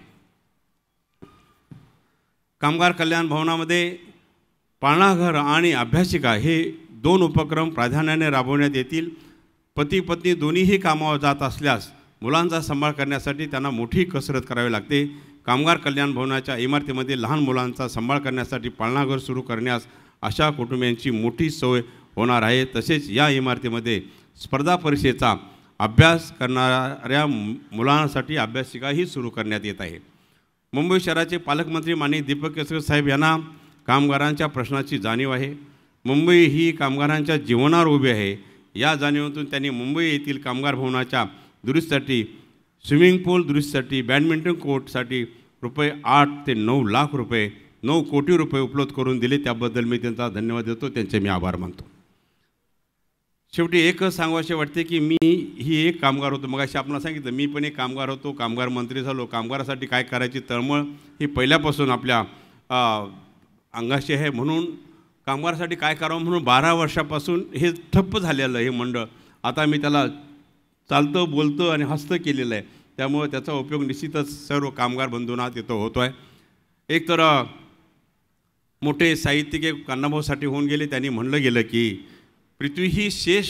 कामगार कल्याण भवनामध्ये पाळणाघर आणि अभ्यासिका हे 2 उपक्रम प्राधान्याने राबवण्यात येतील. पती पत्नी दोन्हीही कामावर जात असल्यास मुलांचा सांभाळ करण्यासाठी त्यांना मोठी कसरत करावी लागते. कामगार कल्याण भवनाच्या इमारतीमध्ये लहान मुलांचा सांभाळ करण्यासाठी पाळणाघर सुरू करण्यास अशा कुटुंबियांची मोठी सोय होणार आहे. तसेच या इमारतीमध्ये स्पर्धा परीक्षेचा अभ्यास करणाऱ्या मुलांसाठी अभ्यासिकाही सुरू करण्यात येत आहे. मुंबई शहराचे पालकमंत्री माननीय दीपक केसरकर साहेब यांना कामगारांच्या प्रश्नाची जाणीव आहे. मुंबई ही कामगारांच्या जीवनावर उभी आहे. या जाणीवेतून त्यांनी मुंबई येथील कामगार भवनाच्या दुरुस्तीसाठी, स्विमिंग पूल दुरुस्तीसाठी, बॅडमिंटन कोर्टसाठी ₹8 ते 9 लाख रुपये, 9 कोटी रुपये उपलब्ध करून दिले. त्याबद्दल मी त्यांचा धन्यवाद देतो, त्यांचे मी आभार मानतो. शेवटी एकच सांगावयाचे वाटते की मी ही एक कामगार होतो. मग अशी आपल्याला सांगितलं मी पण एक कामगार होतो, कामगार मंत्री झालो. कामगारासाठी काय करायची तळमळ ही पहिल्यापासून आपल्या अंगाशी आहे. म्हणून कामगारासाठी काय करावं म्हणून 12 वर्षापासून हे ठप्प झालेलं हे मंडळ. आता मी त्याला चालतं, बोलतं आणि हस्त केलेलं आहे. त्यामुळे त्याचा उपयोग निश्चितच सर्व कामगार बंधूंना तिथं होतो आहे. एक तर मोठे साहित्यिक एक अण्णाभाऊसाठी होऊन गेले. त्यांनी म्हणलं गेलं की पृथ्वी शेष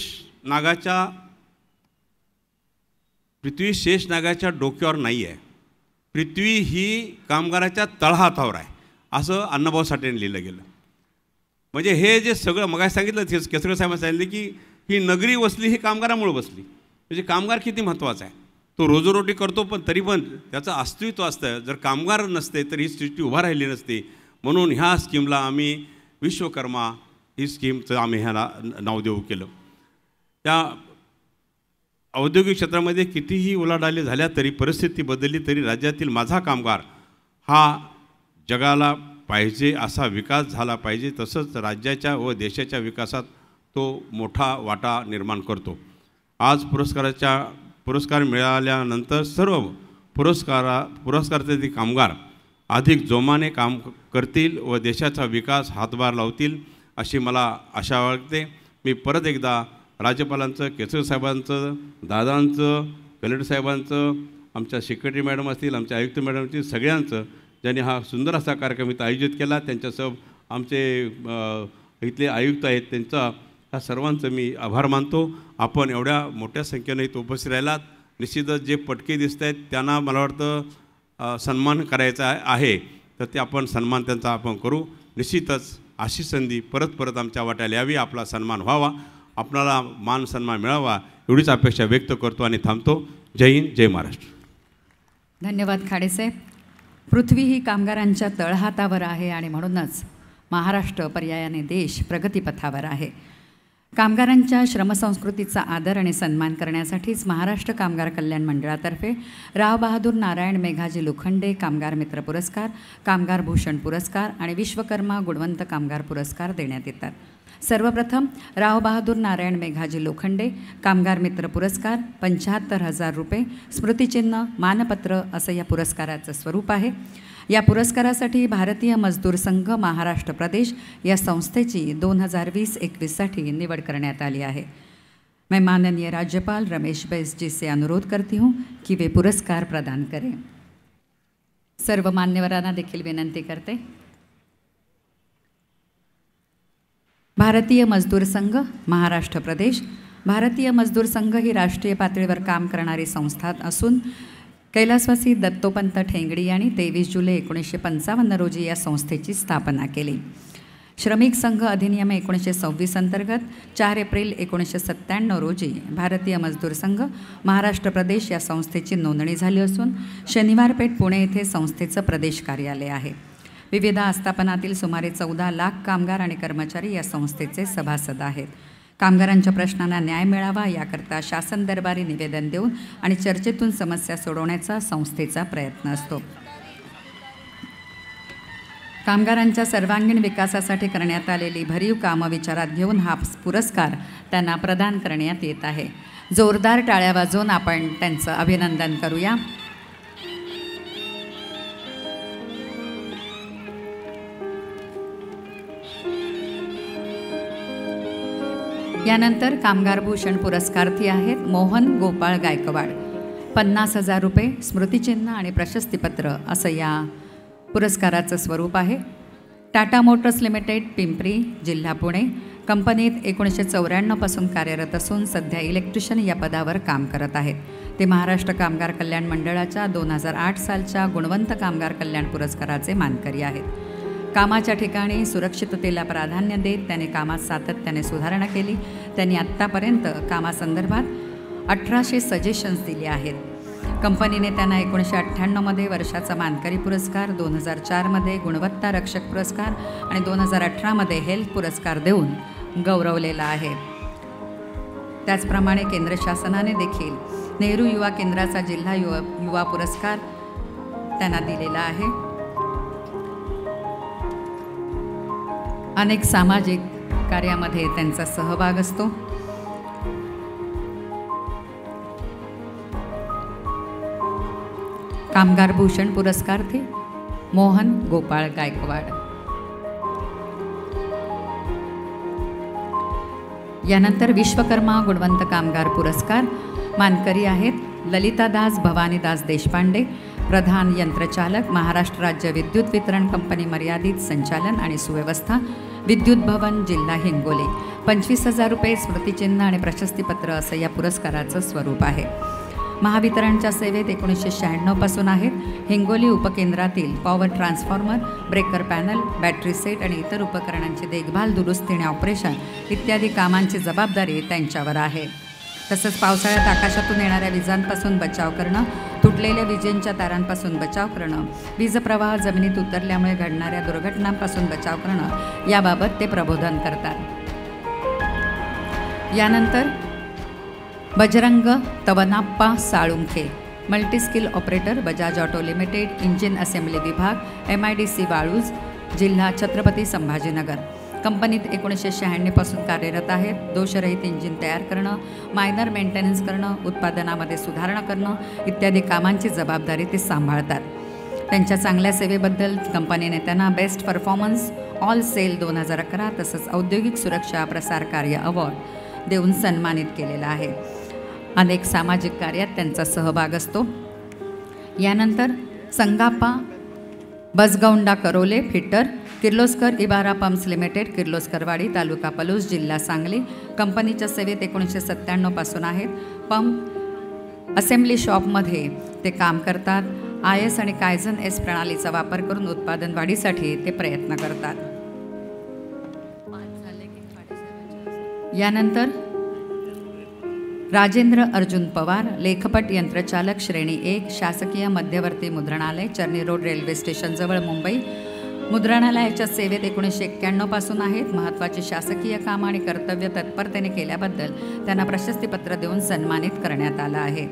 नागाच्या डोक्यावर नाही आहे, पृथ्वी ही कामगाराच्या तळहातावर आहे, असं अण्णाभाऊ साठेंनी लिहिलं गेलं. म्हणजे हे जे सगळं मग सांगितलं केसरकर साहेबांनी सांगितलं की ही नगरी वसली ही कामगारामुळे बसली. म्हणजे कामगार किती महत्त्वाचा आहे. तो रोजीरोटी करतो पण तरी पण त्याचं अस्तित्व असतं. जर कामगार नसते तर ही सृष्टी उभा राहिली नसते. म्हणून ह्या स्कीमला आम्ही विश्वकर्मा ही स्कीमचं आम्ही ह्याला नाव देऊ केलं. त्या औद्योगिक क्षेत्रामध्ये कितीही उलाढाली झाल्या तरी, परिस्थिती बदलली तरी राज्यातील माझा कामगार हा जगाला पाहिजे असा विकास झाला पाहिजे. तसंच राज्याच्या व देशाच्या विकासात तो मोठा वाटा निर्माण करतो. आज पुरस्कार मिळाल्यानंतर सर्व पुरस्काराचे कामगार अधिक जोमाने काम करतील व देशाचा विकास हातभार लावतील अशी मला आशा वाटते. मी परत एकदा राज्यपालांचं, केसरकर साहेबांचं, दादांचं, कलेक्टर साहेबांचं, आमच्या सेक्रेटरी मॅडम असतील, आमच्या आयुक्त मॅडम असतील, सगळ्यांचं ज्यांनी हा सुंदर असा कार्यक्रम इथं आयोजित केला, त्यांच्यासह आमचे इथले आयुक्त आहेत, त्यांचा ह्या सर्वांचं मी आभार मानतो. आपण एवढ्या मोठ्या संख्येने इथं उपस्थित राहिलात. निश्चितच जे पटके दिसत आहेत त्यांना मला वाटतं सन्मान करायचा आहे, तर ते आपण सन्मान त्यांचा आपण करू. निश्चितच अशी संधी परत परत आमच्या वाट्याला यावी, आपला सन्मान व्हावा, आपणाला मान सन्मान मिळावा, एवढीच अपेक्षा व्यक्त करतो आणि थांबतो. जय हिंद, जय महाराष्ट्र.
धन्यवाद खाडेसाहेब. पृथ्वी ही कामगारांच्या तळहातावर आहे आणि म्हणूनच महाराष्ट्र पर्यायाने देश प्रगतीपथावर आहे. कामगारांच्या श्रमसंस्कृतीचा आदर आणि सन्मान करण्यासाठीच महाराष्ट्र कामगार कल्याण मंडळातर्फे राव बहादूर नारायण मेघाजी लोखंडे कामगार मित्र पुरस्कार, कामगार भूषण पुरस्कार आणि विश्वकर्मा गुणवंत कामगार पुरस्कार देण्यात येतात. सर्वप्रथम राव बहादूर नारायण मेघाजी लोखंडे कामगार मित्र पुरस्कार 75,000 रुपये, स्मृतिचिन्ह, मानपत्र असं या पुरस्काराचं स्वरूप आहे. या पुरस्कारासाठी भारतीय मजदूर संघ महाराष्ट्र प्रदेश या संस्थेची 2020-21साठी निवड करण्यात आली आहे. मैं माननीय राज्यपाल रमेश बैस जी से अनुरोध करती हूँ कि वे पुरस्कार प्रदान करें. सर्व मान्यवरांना देखील विनंती करते. भारतीय मजदूर संघ महाराष्ट्र प्रदेश. भारतीय मजदूर संघ ही राष्ट्रीय पातळीवर काम करणारी संस्था असून कैलासवासी दत्तोपंत ठेंगडी यांनी 23 जुलै 1955 रोजी या संस्थेची स्थापना केली. श्रमिक संघ अधिनियम 1926 अंतर्गत 4 एप्रिल 1997 रोजी भारतीय मजदूर संघ महाराष्ट्र प्रदेश या संस्थेची नोंदणी झाली असून शनिवार पेठ पुणे येथे संस्थेचं प्रदेश कार्यालय आहे. विविध आस्थापनातील सुमारे 14 लाख कामगार आणि कर्मचारी या संस्थेचे सभासद आहेत. कामगारांच्या प्रश्नांना न्याय मिळावा याकरता शासन दरबारी निवेदन देऊन आणि चर्चेतून समस्या सोडवण्याचा संस्थेचा प्रयत्न असतो. कामगारांच्या सर्वांगीण विकासासाठी करण्यात आलेली भरीव कामं विचारात घेऊन हा पुरस्कार त्यांना प्रदान करण्यात येत आहे. जोरदार टाळ्या वाजवून आपण त्यांचं अभिनंदन करूया. यानंतर कामगार भूषण पुरस्कार्थी आहेत मोहन गोपाळ गायकवाड. 50,000 रुपये, स्मृतिचिन्ह आणि प्रशस्तीपत्र असं या पुरस्काराचं स्वरूप आहे. टाटा मोटर्स लिमिटेड पिंपरी जिल्हा पुणे कंपनीत 1994 पासून कार्यरत असून सध्या इलेक्ट्रिशियन या पदावर काम करत आहेत. ते महाराष्ट्र कामगार कल्याण मंडळाच्या 2008 सालच्या गुणवंत कामगार कल्याण पुरस्काराचे मानकरी आहेत. कामाच्या ठिकाणी सुरक्षिततेला प्राधान्य देत त्याने कामात सातत्याने सुधारणा केली. त्यांनी आत्तापर्यंत कामासंदर्भात 1800 सजेशन्स दिले आहेत. कंपनीने त्यांना 1998मध्ये वर्षाचा मानकरी पुरस्कार, 2004मध्ये गुणवत्ता रक्षक पुरस्कार आणि 2018मध्ये हेल्थ पुरस्कार देऊन गौरवलेला आहे. त्याचप्रमाणे केंद्र शासनाने देखील नेहरू युवा केंद्राचा जिल्हा युवा पुरस्कार त्यांना दिलेला आहे. अनेक सामाजिक कार्यामध्ये त्यांचा सहभाग असतो. कामगार भूषण पुरस्कार्थी मोहन गोपाळ गायकवाड. यानंतर विश्वकर्मा गुणवंत कामगार पुरस्कार मानकरी आहेत ललितादास भवानीदास देशपांडे, प्रधान यंत्रचालक, महाराष्ट्र राज्य विद्युत वितरण कंपनी मर्यादित, संचालन आणि सुव्यवस्था, विद्युत भवन, जिल्हा हिंगोली. 25,000 रुपये, स्मृतिचिन्ह आणि प्रशस्तीपत्र असं या पुरस्काराचं स्वरूप आहे. महावितरणच्या सेवेत 1996 पासून आहेत. हिंगोली उपकेंद्रातील power transformer, breaker panel, battery set आणि इतर उपकरणांची देखभाल, दुरुस्ती आणि ऑपरेशन इत्यादी कामांची जबाबदारी त्यांच्यावर आहे. तसंच पावसाळ्यात आकाशातून येणाऱ्या विजांपासून बचाव करणं, तुटलेल्या विजेंच्या तारांपासून बचाव करणं, वीज प्रवाह जमिनीत उतरल्यामुळे घडणाऱ्या दुर्घटनांपासून बचाव करणं याबाबत ते प्रबोधन करतात. यानंतर Bajrang Tavanappa Salunkhe, multiskill operator, Bajaj auto limited, engine assembly विभाग, MIDC वाळूज, जिल्हा छत्रपती संभाजीनगर. कंपनीत 1996 पासून कार्यरत आहेत. दोषरहित इंजिन तयार करणं, मायनर मेंटेनन्स करणं, उत्पादनामध्ये सुधारणा करणं इत्यादी कामांची जबाबदारी ते सांभाळतात. त्यांच्या चांगल्या सेवेबद्दल कंपनीने त्यांना बेस्ट परफॉर्मन्स ऑल सेल 2011 तसंच औद्योगिक सुरक्षा प्रसार कार्य अवॉर्ड देऊन सन्मानित केलेला आहे. अनेक सामाजिक कार्यात त्यांचा सहभाग असतो. यानंतर Sangappa Basgonda Karole, fitter, Kirloskar Ebara pumps limited, Kirloskarwadi, तालुका पलूस, जिल्हा सांगली. कंपनीच्या सेवेत 1997 पासून आहेत. पंप असेंब्ली शॉपमध्ये ते काम करतात. IS आणि कायझन S प्रणालीचा वापर करून उत्पादन वाढीसाठी ते प्रयत्न करतात. यानंतर राजेंद्र अर्जुन पवार, लेखपट यंत्रचालक श्रेणी 1, शासकीय मध्यवर्ती मुद्रणालय, चर्नी रोड रेल्वे स्टेशनजवळ मुंबई. मुद्रणालयाच्या सेवेत 1991 पासून आहेत. महत्त्वाची शासकीय कामं आणि कर्तव्य तत्परतेने केल्याबद्दल त्यांना प्रशस्तीपत्र देऊन सन्मानित करण्यात आलं आहे.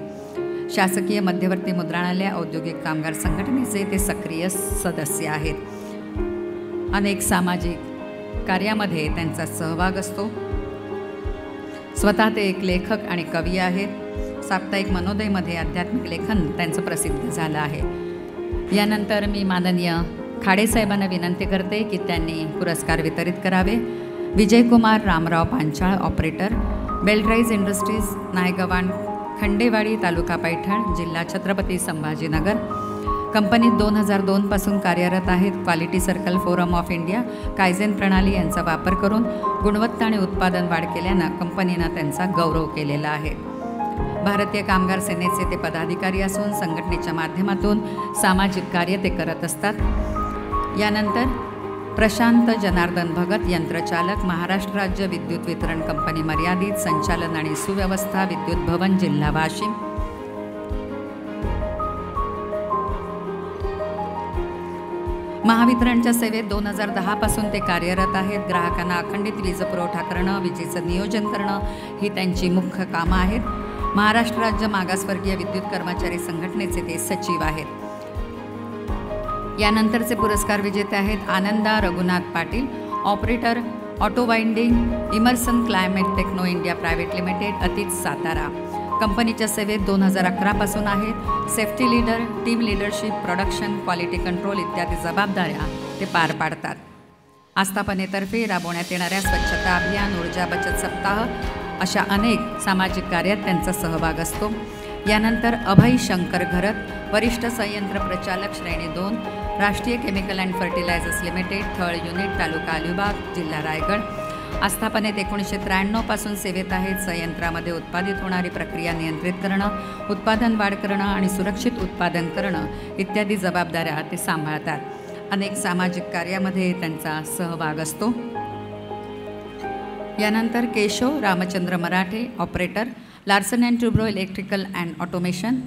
शासकीय मध्यवर्ती मुद्रणालय औद्योगिक कामगार संघटनेचे ते सक्रिय सदस्य आहेत. अनेक सामाजिक कार्यामध्ये त्यांचा सहभाग असतो. स्वतः ते एक लेखक आणि कवी आहेत. साप्ताहिक मनोदयमध्ये आध्यात्मिक लेखन त्यांचं प्रसिद्ध झालं आहे. यानंतर मी माननीय खाडेसाहेबांना विनंती करते की त्यांनी पुरस्कार वितरित करावे. विजयकुमार रामराव पांचाळ, ऑपरेटर, बेलराईज इंडस्ट्रीज, नायगव्हाण, खंडेवाडी, तालुका पैठण, जिल्हा छत्रपती संभाजीनगर. कंपनीत 2002 पासून कार्यरत आहेत. Quality circle forum of India, kaizen प्रणाली यांचा वापर करून गुणवत्ता आणि उत्पादन वाढ केल्यानं कंपनीनं त्यांचा गौरव केलेला आहे. भारतीय कामगार सेनेचे ते पदाधिकारी असून संघटनेच्या माध्यमातून सामाजिक कार्य ते करत असतात. यानंतर प्रशांत जनार्दन भगत, यंत्रचालक, महाराष्ट्र राज्य विद्युत वितरण कंपनी मर्यादित, संचालन आणि सुव्यवस्था, विद्युत भवन, जिल्हा वाशिम. महावितरणच्या सेवेत 2010 पासून ते कार्यरत आहेत. ग्राहकांना अखंडित वीज पुरवठा करणं, विजेचं नियोजन करणं ही त्यांची मुख्य कामं आहेत. महाराष्ट्र राज्य मागासवर्गीय विद्युत कर्मचारी संघटनेचे ते सचिव आहेत. यानंतरचे पुरस्कार विजेते आहेत Ananda Raghunath Patil, operator, auto winding, Emerson climate techno India private limited, Atit, Satara. कंपनीच्या सेवेत 2011 पासून आहेत. Safety leader, team leadership, production, quality control इत्यादी जबाबदाऱ्या ते पार पाडतात. आस्थापनेतर्फे राबवण्यात येणाऱ्या स्वच्छता अभियान, ऊर्जा बचत सप्ताह अशा अनेक सामाजिक कार्यात त्यांचा सहभाग असतो. यानंतर अभय शंकर घरत, वरिष्ठ संयंत्र प्रचालक श्रेणी 2, Rashtriya chemical and fertilizers limited, Thal unit, तालुका अलिबाग, जिल्हा रायगड. आस्थापनेत 1993 पासून सेवेत आहेत. संयंत्रामध्ये उत्पादित होणारी प्रक्रिया नियंत्रित करणं, उत्पादन वाढ करणं आणि सुरक्षित उत्पादन करणं इत्यादी जबाबदाऱ्या ते सांभाळतात. अनेक सामाजिक कार्यामध्ये त्यांचा सहभाग असतो. यानंतर Keshav Ramchandra Marathe, operator, Larsen and Toubro electrical and automation,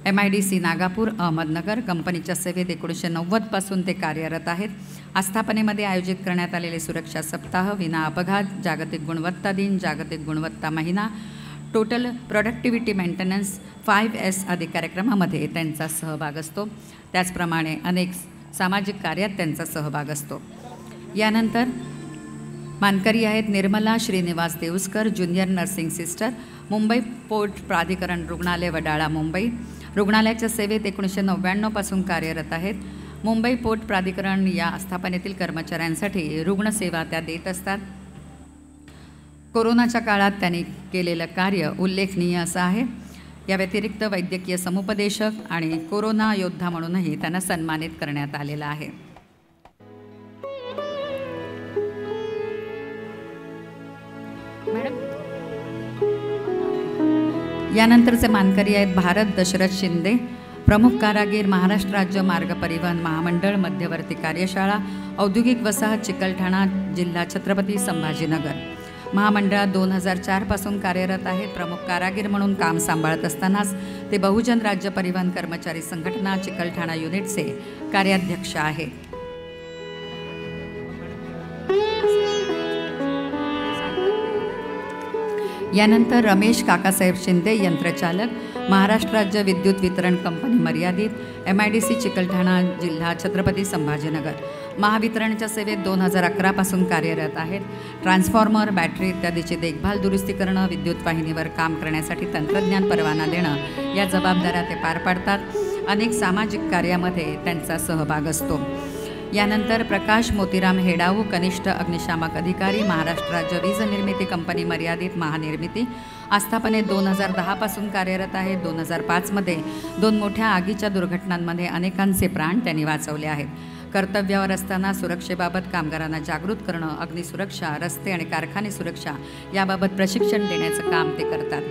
MIDC Nagapur, Ahmednagar. कंपनीच्या सेवेत 1990 पासून ते कार्यरत आहेत. आस्थापनेमध्ये आयोजित करण्यात आलेले सुरक्षा सप्ताह, विना अपघात, जागतिक गुणवत्ता दिन, जागतिक गुणवत्ता महिना, टोटल प्रोडक्टिव्हिटी मेंटेनन्स, 5S आदी कार्यक्रमामध्ये त्यांचा सहभाग असतो. त्याचप्रमाणे अनेक सामाजिक कार्यात त्यांचा सहभाग असतो. यानंतर मानकरी आहेत Nirmala Shrinivas Deuskar, junior nursing sister, Mumbai port प्राधिकरण रुग्णालय, वडाळा, मुंबई. रुग्णालयाच्या सेवेत 1999 पासून कार्यरत आहेत. मुंबई पोर्ट प्राधिकरण या आस्थापनेतील कर्मचाऱ्यांसाठी रुग्णसेवा त्या देत असतात. कोरोनाच्या काळात त्यांनी केलेलं कार्य उल्लेखनीय असं आहे. या व्यतिरिक्त वैद्यकीय समुपदेशक आणि कोरोना योद्धा म्हणूनही त्यांना सन्मानित करण्यात आलेलं आहे. यानंतरचे मानकरी आहेत भारत दशरथ शिंदे, प्रमुख कारागीर, महाराष्ट्र राज्य मार्ग परिवहन महामंडळ, मध्यवर्ती कार्यशाळा, औद्योगिक वसाहत, चिकलठाणा, जिल्हा छत्रपती संभाजीनगर. महामंडळात 2004 पासून कार्यरत आहेत. प्रमुख कारागीर म्हणून काम सांभाळत असतानाच ते बहुजन राज्य परिवहन कर्मचारी संघटना चिकलठाणा युनिटचे कार्याध्यक्ष आहेत. यानंतर रमेश काकासाहेब शिंदे, यंत्रचालक, महाराष्ट्र राज्य विद्युत वितरण कंपनी मर्यादित, MIDC चिकलठाणा, जिल्हा छत्रपती संभाजीनगर. महावितरणच्या सेवेत 2011 पासून कार्यरत आहेत. ट्रान्सफॉर्मर, बॅटरी इत्यादीची देखभाल, दुरुस्ती करणं, विद्युत वाहिनीवर काम करण्यासाठी तंत्रज्ञान परवाना देणं या जबाबदाऱ्या ते पार पाडतात. अनेक सामाजिक कार्यामध्ये त्यांचा सहभाग असतो. यानंतर प्रकाश मोतीराम हेडाऊ, कनिष्ठ अग्निशामक अधिकारी, महाराष्ट्र राज्य वीज निर्मिती कंपनी मर्यादित, महानिर्मिती. आस्थापनेत 2010 पासून कार्यरत आहेत. 2005मध्ये 2 मोठ्या आगीच्या दुर्घटनांमध्ये अनेकांचे प्राण त्यांनी वाचवले आहेत. कर्तव्यावर असताना सुरक्षेबाबत कामगारांना जागृत करणं, अग्निसुरक्षा, रस्ते आणि कारखाने सुरक्षा याबाबत प्रशिक्षण देण्याचं काम ते करतात.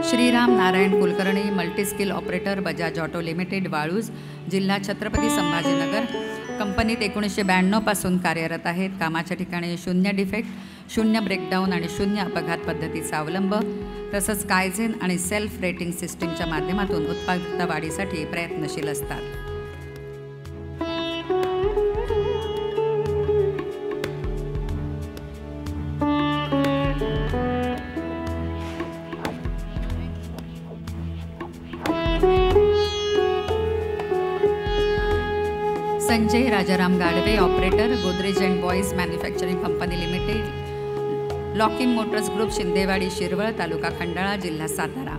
Shriram Narayan Kulkarni, multiskill operator, Bajaj auto limited, Waluj, जिल्हा छत्रपती संभाजीनगर. कंपनीत 1992 पासून कार्यरत आहेत. कामाच्या ठिकाणी 0 डिफेक्ट, 0 ब्रेकडाऊन आणि 0 अपघात पद्धतीचा अवलंब, तसंच कायझेन आणि सेल्फ रेटिंग सिस्टीमच्या माध्यमातून उत्पादकता वाढीसाठी प्रयत्नशील असतात. Sanjay Rajaram Gadve, operator, Godrej and Boyce manufacturing company limited, locking motors group, Shindewadi Shirwal, तालुका खंडाळा, जिल्हा सातारा.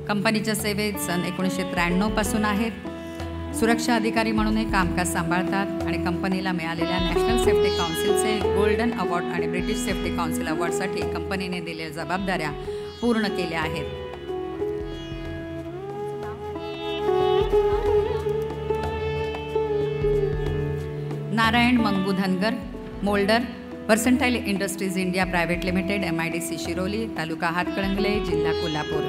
कंपनीच्या सेवेत सन 1993 पासून आहेत. सुरक्षा अधिकारी म्हणूनही कामकाज सांभाळतात आणि कंपनीला मिळालेल्या नॅशनल सेफ्टी काउन्सिलचे गोल्डन अवॉर्ड आणि ब्रिटिश सेफ्टी काउन्सिल अवॉर्डसाठी कंपनीने दिलेल्या जबाबदाऱ्या पूर्ण केल्या आहेत. Narayan Mangu Dhangar, moulder, versatile industries India private limited, MIDC Shiroli, तालुका हातकणंगले, जिल्हा कोल्हापूर.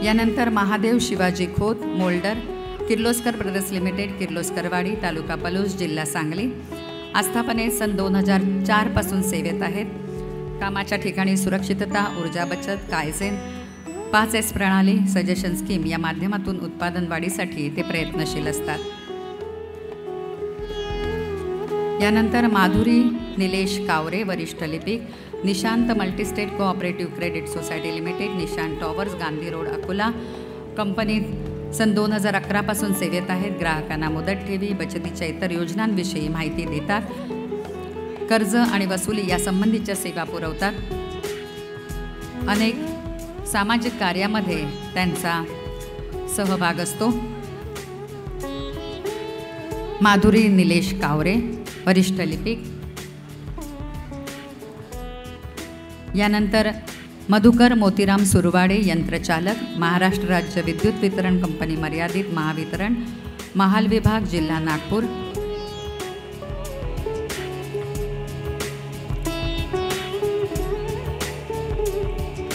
यानंतर Mahadev Shivaji Khot, moulder, Kirloskar brothers limited, Kirloskarwadi, तालुका पलूस, जिल्हा सांगली. आस्थापने सन 2004 पासून सेवेत आहेत. कामाच्या ठिकाणी सुरक्षितता, ऊर्जा बचत, कायझेन, 5S प्रणाली, सजेशन स्कीम या माध्यमातून उत्पादन वाढीसाठी ते प्रयत्नशील असतात. यानंतर माधुरी निलेश कावरे, वरिष्ठ लिपिक, Nishant multi-state cooperative credit society limited, Nishant towers, Gandhi road, Akola. कंपनीत सन 2011 पासून सेवेत आहेत. ग्राहकांना मुदत ठेवी, बचतीच्या इतर योजनांविषयी माहिती देतात. कर्ज आणि वसुली यासंबंधीच्या सेवा पुरवतात. अनेक सामाजिक कार्यामध्ये त्यांचा सहभाग असतो. माधुरी निलेश कावरे, वरिष्ठ लिपिक. यानंतर मधुकर मोतीराम सुरवाडे, यंत्रचालक, महाराष्ट्र राज्य विद्युत वितरण कंपनी मर्यादित, महावितरण, महाल विभाग, जिल्हा नागपूर.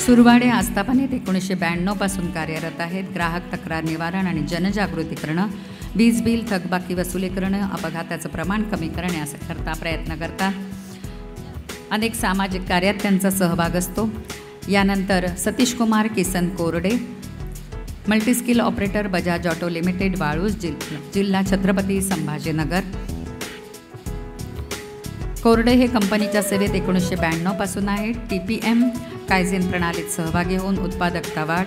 सुरवाडे आस्थापनेत 1992 पासून कार्यरत आहेत. ग्राहक तक्रार निवारण आणि जनजागृती करणं, वीज बिल, थकबाकी वसुली करणं, अपघाताचं प्रमाण कमी करण्याकरता प्रयत्न करतात. अनेक सामाजिक कार्यात त्यांचा सहभाग असतो. यानंतर सतीश कुमार किसन कोरडे, multiskill operator, Bajaj auto limited, Waluj, जिल्हा छत्रपती संभाजीनगर. कोरडे हे कंपनीच्या सेवेत 1992 पासून आहेत. TPM कायझेन प्रणालीत सहभागी होऊन उत्पादकता वाढ,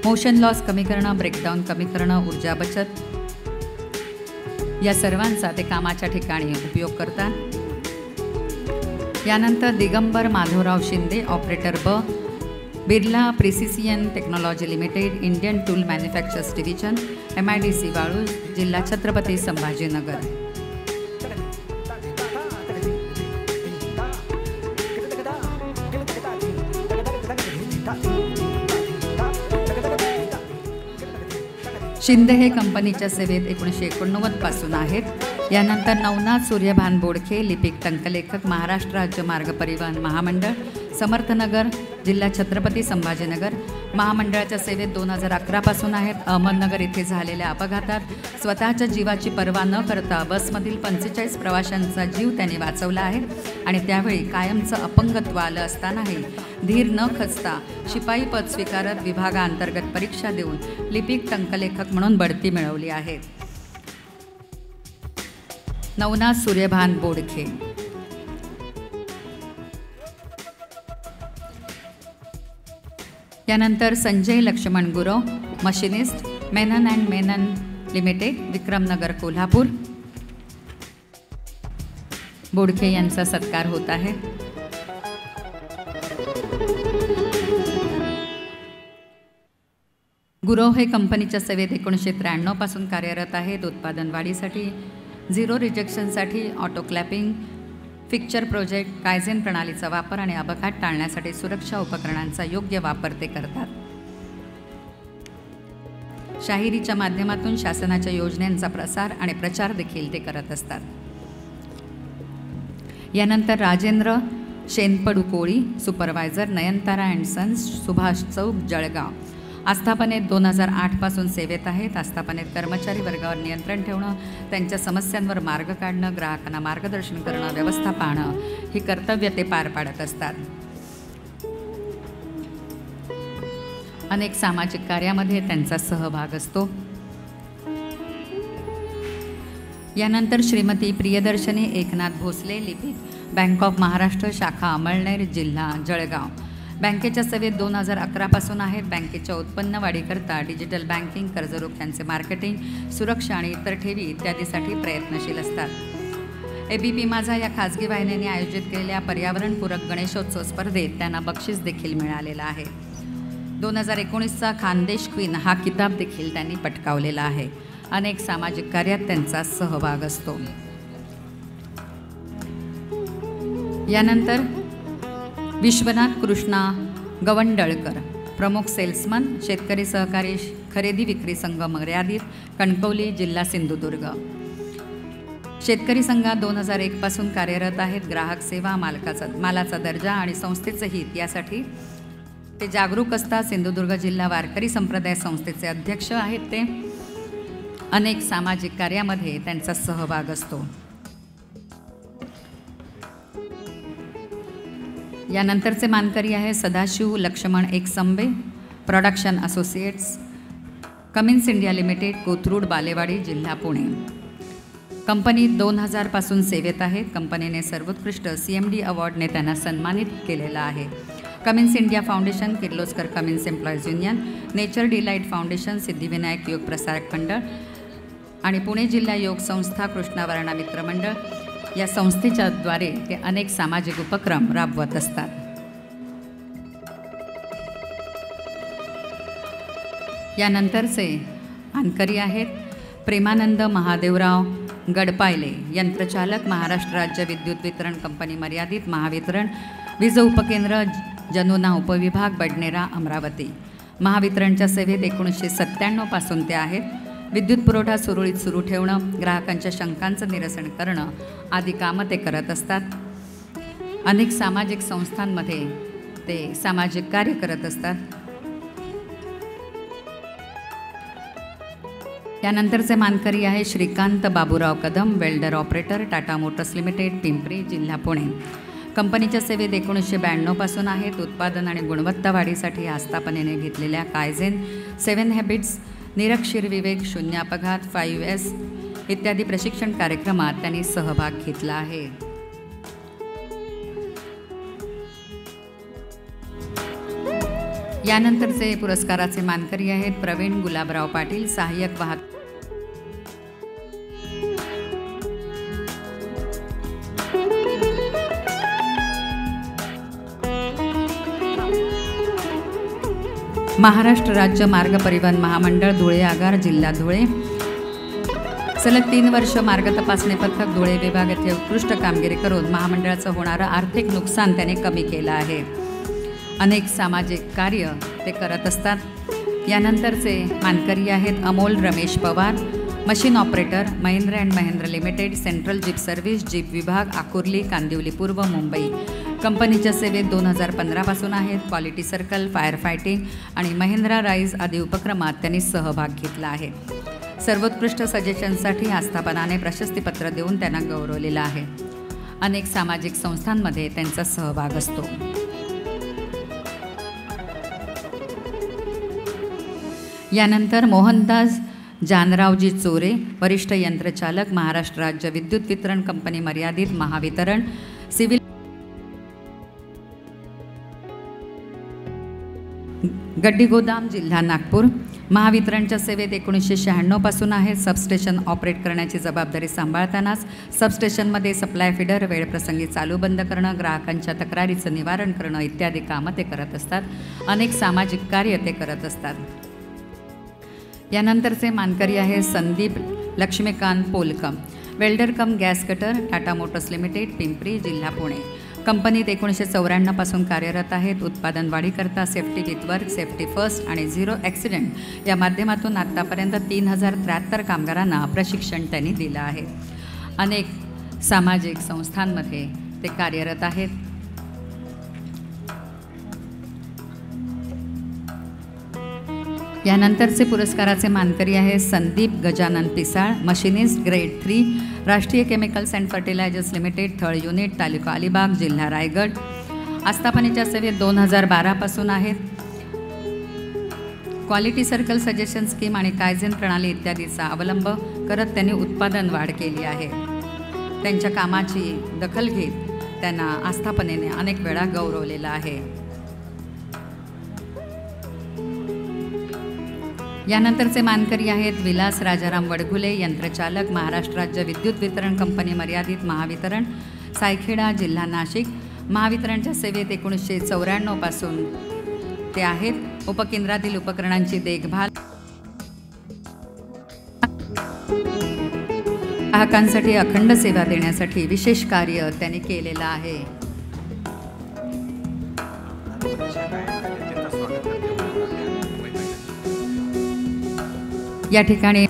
मोशन लॉस कमी करणं, ब्रेकडाऊन कमी करणं, ऊर्जा बचत या सर्वांचा ते कामाच्या ठिकाणी उपयोग करतात. यानंतर Digambar Madhavrao Shinde, operator, Birla precision technology limited, Indian tool manufacturers division, MIDC Waluj, जिल्हा छत्रपती संभाजीनगर. शिंदे हे कंपनीच्या सेवेत 1989 पासून आहेत. यानंतर नवनाथ सूर्यभान बोडखे, लिपिक, टंकलेखक, महाराष्ट्र राज्य मार्ग परिवहन महामंडळ, समर्थनगर, जिल्हा छत्रपती संभाजीनगर. महामंडळाच्या सेवेत 2011 पासून आहेत. अहमदनगर येथे झालेल्या अपघातात स्वतःच्या जीवाची पर्वा न करता बसमधील 45 प्रवाशांचा जीव त्यांनी वाचवला आहे आणि त्यावेळी कायमचं अपंगत्व आलं असतानाही धीर न खचता शिपाई पद स्वीकारत विभागाअंतर्गत परीक्षा देऊन लिपिक, टंकलेखक म्हणून बढती मिळवली आहे. नवनाथ सूर्यभान बोडखे. यानंतर Sanjay Laxman Gurav, machinist, Menon and Menon limited, Vikramnagar, Kolhapur. Bodkhe यांचा सत्कार होत आहे. गुरव हे कंपनीच्या सेवेत 1993 पासून कार्यरत आहेत. उत्पादन वाढीसाठी, झिरो रिजेक्शनसाठी, auto clamping, fixture project, kaizen प्रणालीचा वापर आणि अपघात टाळण्यासाठी सुरक्षा उपकरणांचा योग्य वापर ते करतात. शाहिरीच्या माध्यमातून शासनाच्या योजनांचा प्रसार आणि प्रचार देखील ते करत असतात. यानंतर Rajendra Shenpadu Koli, supervisor Nayantara and sons, Subhash Chowk, Jalgaon. आस्थापनेत 2008 पासून सेवेत आहेत. आस्थापनेत कर्मचारी वर्गावर नियंत्रण ठेवणं, त्यांच्या समस्यांवर मार्ग काढणं, ग्राहकांना मार्गदर्शन करणं, व्यवस्था पाहणं ही कर्तव्य ते पार पाडत असतात. अनेक सामाजिक कार्यामध्ये त्यांचा सहभाग असतो. यानंतर श्रीमती प्रियदर्शनी एकनाथ भोसले, लिपिक, बँक ऑफ महाराष्ट्र, शाखा अमळनेर, जिल्हा जळगाव. बँकेच्या सेवेत 2011 पासून आहेत. बँकेच्या उत्पन्न वाढीकरता डिजिटल बँकिंग, कर्जरोख्यांचे मार्केटिंग, सुरक्षा आणि इतर ठेवी इत्यादीसाठी प्रयत्नशील असतात. ABP माझा या खाजगी वाहिनीने आयोजित केलेल्या पर्यावरणपूरक गणेशोत्सव स्पर्धेत त्यांना बक्षीस देखील मिळालेलं आहे. 2019चा खानदेश क्वीन हा किताब देखील त्यांनी पटकावलेला आहे. अनेक सामाजिक कार्यात त्यांचा सहभाग असतो. यानंतर विश्वनाथ कृष्णा गवंडळकर, प्रमुख सेल्समन, शेतकरी सहकारी खरेदी विक्री संघ मर्यादित, कणकवली, जिल्हा सिंधुदुर्ग. शेतकरी संघात 2001 पासून कार्यरत आहेत. ग्राहक सेवा, मालाचा दर्जा आणि संस्थेचं हित यासाठी ते जागरूक असतात. सिंधुदुर्ग जिल्हा वारकरी संप्रदाय संस्थेचे अध्यक्ष आहेत ते. अनेक सामाजिक कार्यामध्ये त्यांचा सहभाग असतो. यानंतरचे मानकरी आहे Sadashiv Laxman Eksambe, production associates, Cummins India limited, Kothrud, Balewadi, जिल्हा पुणे. कंपनी 2000 पासून सेवेत आहेत. कंपनीने सर्वोत्कृष्ट CMD अवॉर्डने त्यांना सन्मानित केलेला आहे. Cummins India foundation, Kirloskar Cummins employees union, nature delight foundation, Siddhivinayak योग प्रसारक मंडळ आणि पुणे जिल्हा योग संस्था, कृष्णावर्णा मित्र मंडळ या संस्थेच्या द्वारे ते अनेक सामाजिक उपक्रम राबवत असतात. यानंतरचे मानकरी आहेत प्रेमानंद महादेवराव गडपायले, यंत्रचालक, महाराष्ट्र राज्य विद्युत वितरण कंपनी मर्यादित, महावितरण, वीज उपकेंद्र, जनुना उपविभाग, बडनेरा, अमरावती. महावितरणच्या सेवेत 1997 पासून ते आहेत. विद्युत पुरवठा सुरळीत सुरू ठेवणं, ग्राहकांच्या शंकांचं निरसन करणं आदी कामं ते करत असतात. अनेक सामाजिक संस्थांमध्ये ते सामाजिक कार्य करत असतात. यानंतरचे मानकरी आहे Shrikant Baburao Kadam, welder operator, Tata motors limited, Pimpri, जिल्हा पुणे. कंपनीच्या सेवेत 1992 पासून आहेत. उत्पादन आणि गुणवत्ता वाढीसाठी आस्थापनेने घेतलेल्या कायझेन, 7 हॅबिट्स, निरक्षीर विवेक, शून्य अपघात, 5S इत्यादी प्रशिक्षण कार्यक्रमात त्यांनी सहभाग घेतला आहे. यानंतरचे पुरस्काराचे मानकरी आहेत प्रवीण गुलाबराव पाटील, सहाय्यक वाहतूक महाराष्ट्र राज्य मार्ग परिवहन महामंडळ, धुळे आगार, जिल्हा धुळे. सलग 3 वर्ष मार्ग तपासणी पथक, धुळे विभाग येथे उत्कृष्ट कामगिरी करून महामंडळाचं होणारं आर्थिक नुकसान त्याने कमी केलं आहे. अनेक सामाजिक कार्य ते करत असतात. यानंतरचे मानकरी आहेत Amol Ramesh Pawar, machine operator, Mahindra and Mahindra limited, central jeep service, jeep विभाग, आकुर्ली, कांदिवली पूर्व, मुंबई. कंपनीच्या सेवेत 2015 पासून आहेत. क्वालिटी सर्कल, फायर फायटिंग आणि महिंद्रा राईज आदी उपक्रमात त्यांनी सहभाग घेतला आहे. सर्वोत्कृष्ट सजेशनसाठी आस्थापनाने प्रशस्तीपत्र देऊन त्यांना गौरवलेलं आहे. अनेक सामाजिक संस्थांमध्ये त्यांचा सहभाग असतो. यानंतर मोहनदास जानरावजी चोरे, वरिष्ठ यंत्रचालक, महाराष्ट्र राज्य विद्युत वितरण कंपनी मर्यादित, महावितरण, सिव्हिल गड्डीगोदाम, जिल्हा नागपूर. महावितरणच्या सेवेत 1996 पासून आहेत. सबस्टेशन ऑपरेट करण्याची जबाबदारी सांभाळतानाच सबस्टेशनमध्ये सप्लाय फीडर वेळप्रसंगी चालू बंद करणं, ग्राहकांच्या तक्रारीचं निवारण करणं इत्यादी कामं ते करत असतात. अनेक सामाजिक कार्य ते करत असतात. यानंतरचे मानकरी आहे Sandeep Laxmikant Polkam, welder cum gas cutter, Tata motors limited, Pimpri, जिल्हा पुणे. कंपनीत 1994 पासून कार्यरत आहेत. उत्पादन वाढीकरता safety with work, safety first आणि झिरो ॲक्सिडेंट या माध्यमातून आत्तापर्यंत 3073 कामगारांना प्रशिक्षण त्यांनी दिलं आहे. अनेक सामाजिक संस्थांमध्ये ते कार्यरत आहेत. यानंतरचे पुरस्काराचे मानकरी आहे Sandeep Gajanan Pisal, machinist grade 3, Rashtriya chemicals and fertilizers limited, Thal unit, तालुका अलिबाग, जिल्हा रायगड. आस्थापनेच्या सेवेत 2012 पासून आहेत. क्वालिटी सर्कल सजेशन स्कीम आणि कायझेन प्रणाली इत्यादीचा अवलंब करत त्यांनी उत्पादन वाढ केली आहे. त्यांच्या कामाची दखल घेत त्यांना आस्थापनेने अनेक वेळा गौरवलेलं आहे. यानंतरचे मानकरी आहेत विलास राजाराम वडघुले, यंत्रचालक, महाराष्ट्र राज्य विद्युत वितरण कंपनी मर्यादित, महावितरण, सायखेडा, जिल्हा नाशिक. महावितरणच्या सेवेत 1994 पासून ते आहेत. उपकेंद्रातील उपकरणांची देखभाल, ग्राहकांसाठी अखंड सेवा देण्यासाठी विशेष कार्य त्यांनी केलेलं आहे. या ठिकाणी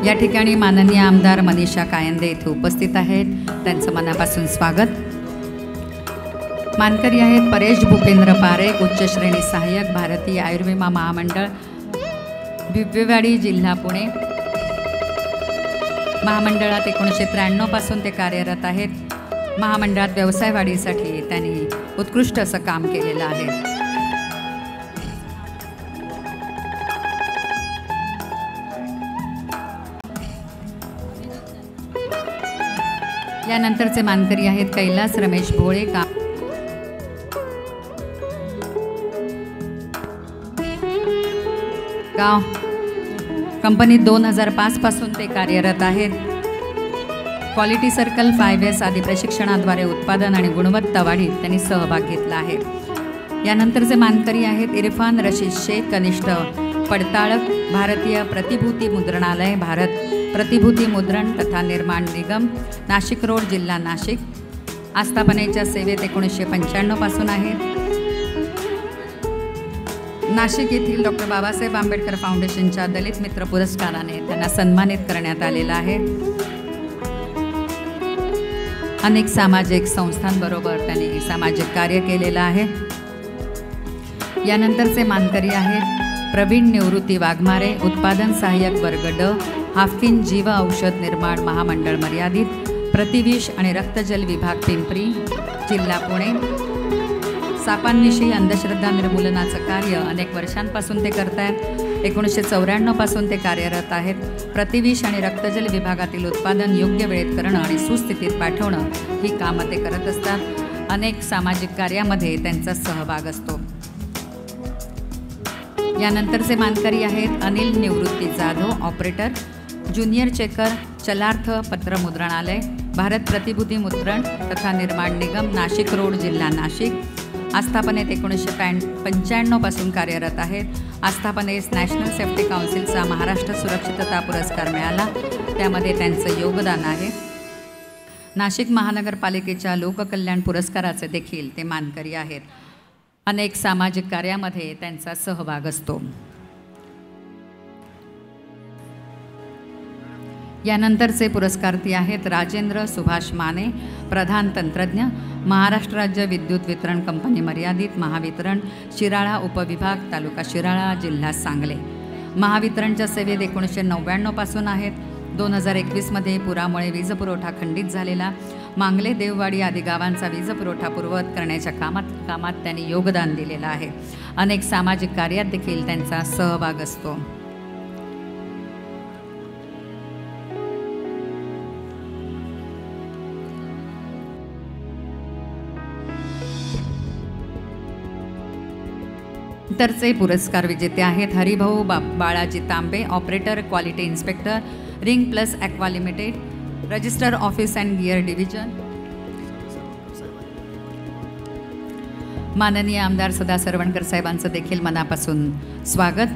या ठिकाणी माननीय आमदार मनीषा कायंदे इथे उपस्थित आहेत. त्यांचं मनापासून स्वागत. मानकरी आहेत परेश भूपेंद्र पारेख, उच्च श्रेणी सहाय्यक, भारतीय आयुर्विमा महामंडळ, बिबवेवाडी, जिल्हा पुणे. महामंडळात 1993 पासून ते कार्यरत आहेत. महामंडळात व्यवसाय वाढीसाठी त्यांनी उत्कृष्ट असं काम केलेलं आहे. यानंतरचे मानकरी आहेत कैलास रमेश भोळे, गाव कंपनीत 2005 पासून ते कार्यरत आहेत. क्वालिटी सर्कल 5S आदी प्रशिक्षणाद्वारे उत्पादन आणि गुणवत्ता वाढीत त्यांनी सहभाग घेतला आहे. यानंतरचे मानकरी आहेत इरफान रशीद शेख, कनिष्ठ पडताळक, भारतीय प्रतिभूती मुद्रणालय, भारत प्रतिभूती मुद्रण तथा निर्माण निगम, नाशिक रोड, जिल्हा नाशिक. आस्थापनेच्या सेवेत 1995 पासून आहेत. नाशिक येथील डॉक्टर बाबासाहेब आंबेडकर फाउंडेशनच्या दलित मित्र पुरस्काराने त्यांना सन्मानित करण्यात आलेलं आहे. अनेक सामाजिक संस्थांबरोबर त्यांनी सामाजिक कार्य केलेलं आहे. यानंतरचे मानकरी आहेत प्रवीण निवृत्ती वाघमारे, उत्पादन सहाय्यक वर्ग ड, हाफकिन जीव औषध निर्माण महामंडळ मर्यादित, प्रतिविष आणि रक्तजल विभाग, पिंपरी, जिल्हा पुणे. सापांविषयी अंधश्रद्धा निर्मूलनाचं कार्य अनेक वर्षांपासून ते करत आहेत. 1994 पासून ते कार्यरत आहेत. प्रतिविष आणि रक्तजल विभागातील उत्पादन योग्य वेळेत करणं आणि सुस्थितीत पाठवणं ही कामं ते करत असतात. अनेक सामाजिक कार्यामध्ये त्यांचा सहभाग असतो. यानंतरचे मानकरी आहेत अनिल निवृत्ती जाधव, ऑपरेटर, ज्युनियर चेकर, चलार्थ पत्र मुद्रणालय, भारत प्रतिभूती मुद्रण तथा निर्माण निगम, नाशिक रोड, जिल्हा नाशिक. आस्थापनेत 1995 पासून कार्यरत आहेत. आस्थापनेस नॅशनल सेफ्टी काउन्सिलचा महाराष्ट्र सुरक्षितता पुरस्कार मिळाला, त्यामध्ये त्यांचं योगदान आहे. नाशिक महानगरपालिकेच्या लोककल्याण पुरस्काराचे देखील ते मानकरी आहेत. अनेक सामाजिक कार्यामध्ये त्यांचा सहभाग असतो. यानंतरचे पुरस्कार्थी आहेत राजेंद्र सुभाष माने, प्रधान तंत्रज्ञ, महाराष्ट्र राज्य विद्युत वितरण कंपनी मर्यादित, महावितरण, शिराळा उपविभाग, तालुका शिराळा, जिल्हा सांगली. महावितरणच्या सेवेत 1999 पासून आहेत. 2021 पुरामुळे वीज पुरवठा खंडित झालेला मांगले, देववाडी आदी गावांचा वीज पुरवठा पूर्ववत करण्याच्या कामात त्यांनी योगदान दिलेलं आहे. अनेक सामाजिक कार्यात देखील त्यांचा सहभाग असतो. नंतरचे पुरस्कार विजेते आहेत Haribhau Balaji Tambe, operator, quality inspector, ring plus aqua limited, register office and gear division. माननीय आमदार सदा सरवणकर साहेबांचं देखील मनापासून स्वागत.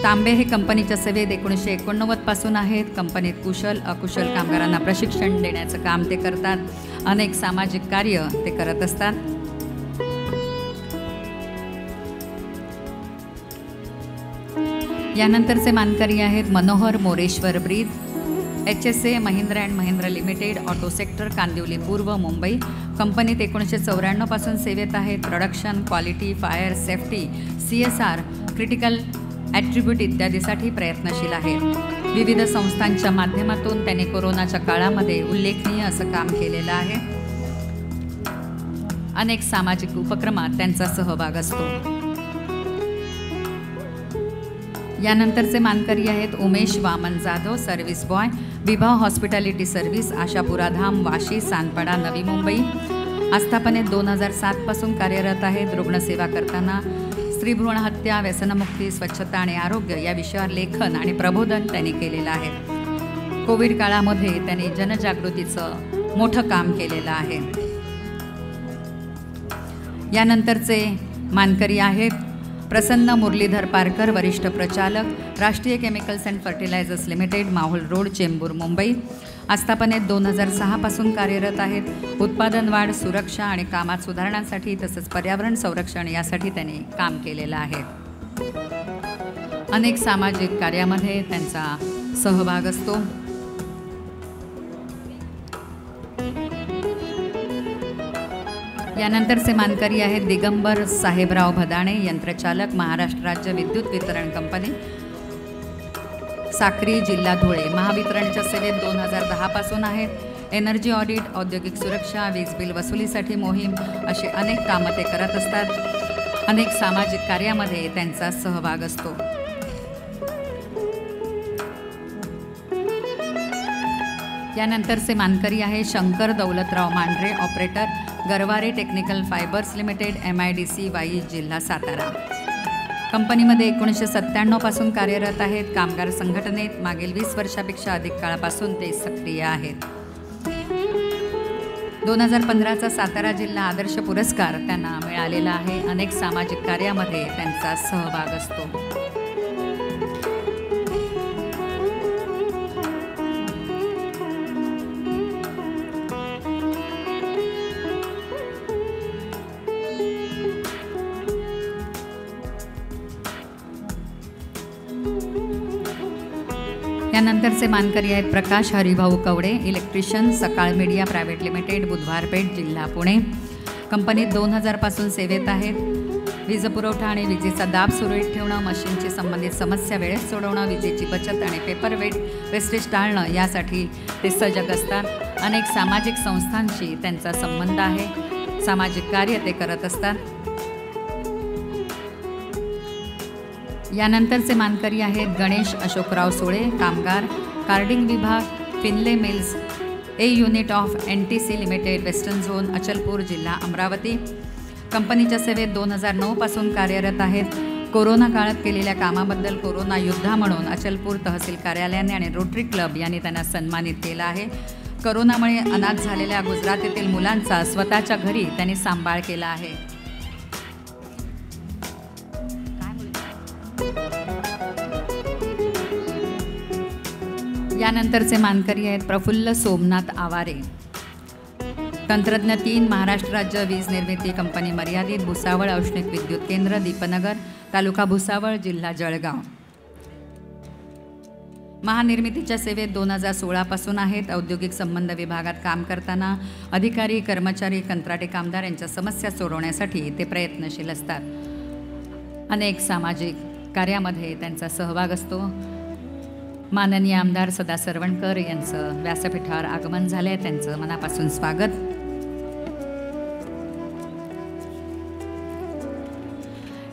तांबे हे कंपनीच्या सेवेत 1989 पासून आहेत. कंपनीत कुशल अकुशल कामगारांना प्रशिक्षण देण्याचं काम ते करतात. अनेक सामाजिक कार्य ते करत असतात. यानंतरचे मानकरी आहेत मनोहर मोरेश्वर ब्रीद, HSA Mahindra and Mahindra limited, auto sector, Kandivali पूर्व, मुंबई, कंपनीत 1994 पासून सेवेत आहेत. Production, quality, fire safety, CSR, critical attribute इत्यादीसाठी प्रयत्नशील आहेत. विविध संस्थांच्या माध्यमातून त्यांनी कोरोनाच्या काळामध्ये उल्लेखनीय असं काम केलेलं आहे. अनेक सामाजिक उपक्रमात त्यांचा सहभाग असतो. यानंतरचे मानकरी आहेत उमेश वामन जाधव, सर्व्हिस बॉय, विभाव हॉस्पिटॅलिटी सर्व्हिस, आशापुराधाम, वाशी, सानपाडा, नवी मुंबई. आस्थापनेत 2007 पासून कार्यरत आहेत. रुग्णसेवा करताना स्त्री भ्रूण हत्या, व्यसनमुक्ती, स्वच्छता आणि आरोग्य या विषयावर लेखन आणि प्रबोधन त्यांनी केलेलं आहे. कोविड काळामध्ये त्यांनी जनजागृतीचं मोठं काम केलेलं आहे. यानंतरचे मानकरी आहेत प्रसन्न मुरलीधर पारकर, वरिष्ठ प्रचालक, Rashtriya chemicals and fertilizers limited, Mahul road, Chembur, Mumbai. आस्थापनेत 2006 पासून कार्यरत आहेत. उत्पादन वाढ, सुरक्षा आणि कामात सुधारणांसाठी तसंच पर्यावरण संरक्षण यासाठी त्यांनी काम केलेलं आहे. अनेक सामाजिक कार्यामध्ये त्यांचा सहभाग असतो. यानंतरचे मानकरी आहेत दिगंबर साहेबराव भदाणे, यंत्रचालक, महाराष्ट्र राज्य विद्युत वितरण कंपनी, साक्री, जिल्हा धुळे. महावितरणच्या सेवेत 2010 पासून आहेत. एनर्जी ऑडिट, औद्योगिक सुरक्षा, वीज बिल वसुलीसाठी मोहीम अशी अनेक कामं ते करत असतात. अनेक सामाजिक कार्यामध्ये त्यांचा सहभाग असतो. यानंतरचे मानकरी आहे Shankar Daulatrao Mandhare, operator, Garware technical fibres limited, MIDC, Wai, जिल्हा सातारा. कंपनीमध्ये 1997 पासून कार्यरत आहेत. कामगार संघटनेत मागील 20 वर्षापेक्षा अधिक काळापासून ते सक्रिय आहेत. 2015चा सातारा जिल्हा आदर्श पुरस्कार त्यांना मिळालेला आहे. अनेक सामाजिक कार्यामध्ये त्यांचा सहभाग असतो. यानंतरचे मानकरी आहेत प्रकाश हरिभाऊ कवडे, इलेक्ट्रिशियन, सकाळ मीडिया प्रायव्हेट लिमिटेड, बुधवारपेठ, जिल्हा पुणे. कंपनीत 2000 पासून सेवेत आहेत. वीज पुरवठा आणि विजेचा दाब सुरळीत ठेवणं, मशीनची संबंधित समस्या वेळेत सोडवणं, विजेची बचत आणि पेपर वेस्टेज टाळणं यासाठी ते सजग असतात. अनेक सामाजिक संस्थांशी त्यांचा संबंध आहे. सामाजिक कार्य ते करत असतात. यानंतरचे मानकरी आहेत गणेश अशोकराव सोळे, कामगार, कार्डिंग विभाग, फिनले mills, A unit of NTC limited, western zone, Achalpur, जिल्हा अमरावती. कंपनीच्या सेवेत 2009 पासून कार्यरत आहेत. कोरोना काळात केलेल्या कामाबद्दल कोरोना योद्धा म्हणून अचलपूर तहसील कार्यालयाने आणि रोटरी क्लब यांनी त्यांना सन्मानित केलं आहे. कोरोनामुळे अनाथ झालेल्या गुजरात येथील मुलांचा स्वतःच्या घरी त्यांनी सांभाळ केला आहे. यानंतरचे मानकरी आहेत प्रफुल्ल सोमनाथ आवारे, तंत्रज्ञ 3, महाराष्ट्र राज्य वीज निर्मिती कंपनी मर्यादित, भुसावळ औष्णिक विद्युत केंद्र, दीपनगर, तालुका भुसावळ, जिल्हा जळगाव. महानिर्मितीच्या सेवेत 2016 पासून आहेत. औद्योगिक संबंध विभागात काम करताना अधिकारी, कर्मचारी, कंत्राटी कामगार यांच्या समस्या सोडवण्यासाठी ते प्रयत्नशील असतात. अनेक सामाजिक कार्यामध्ये त्यांचा सहभाग असतो. माननीय आमदार सदा सरवणकर यांचं व्यासपीठावर आगमन झालं आहे. त्यांचं मनापासून स्वागत.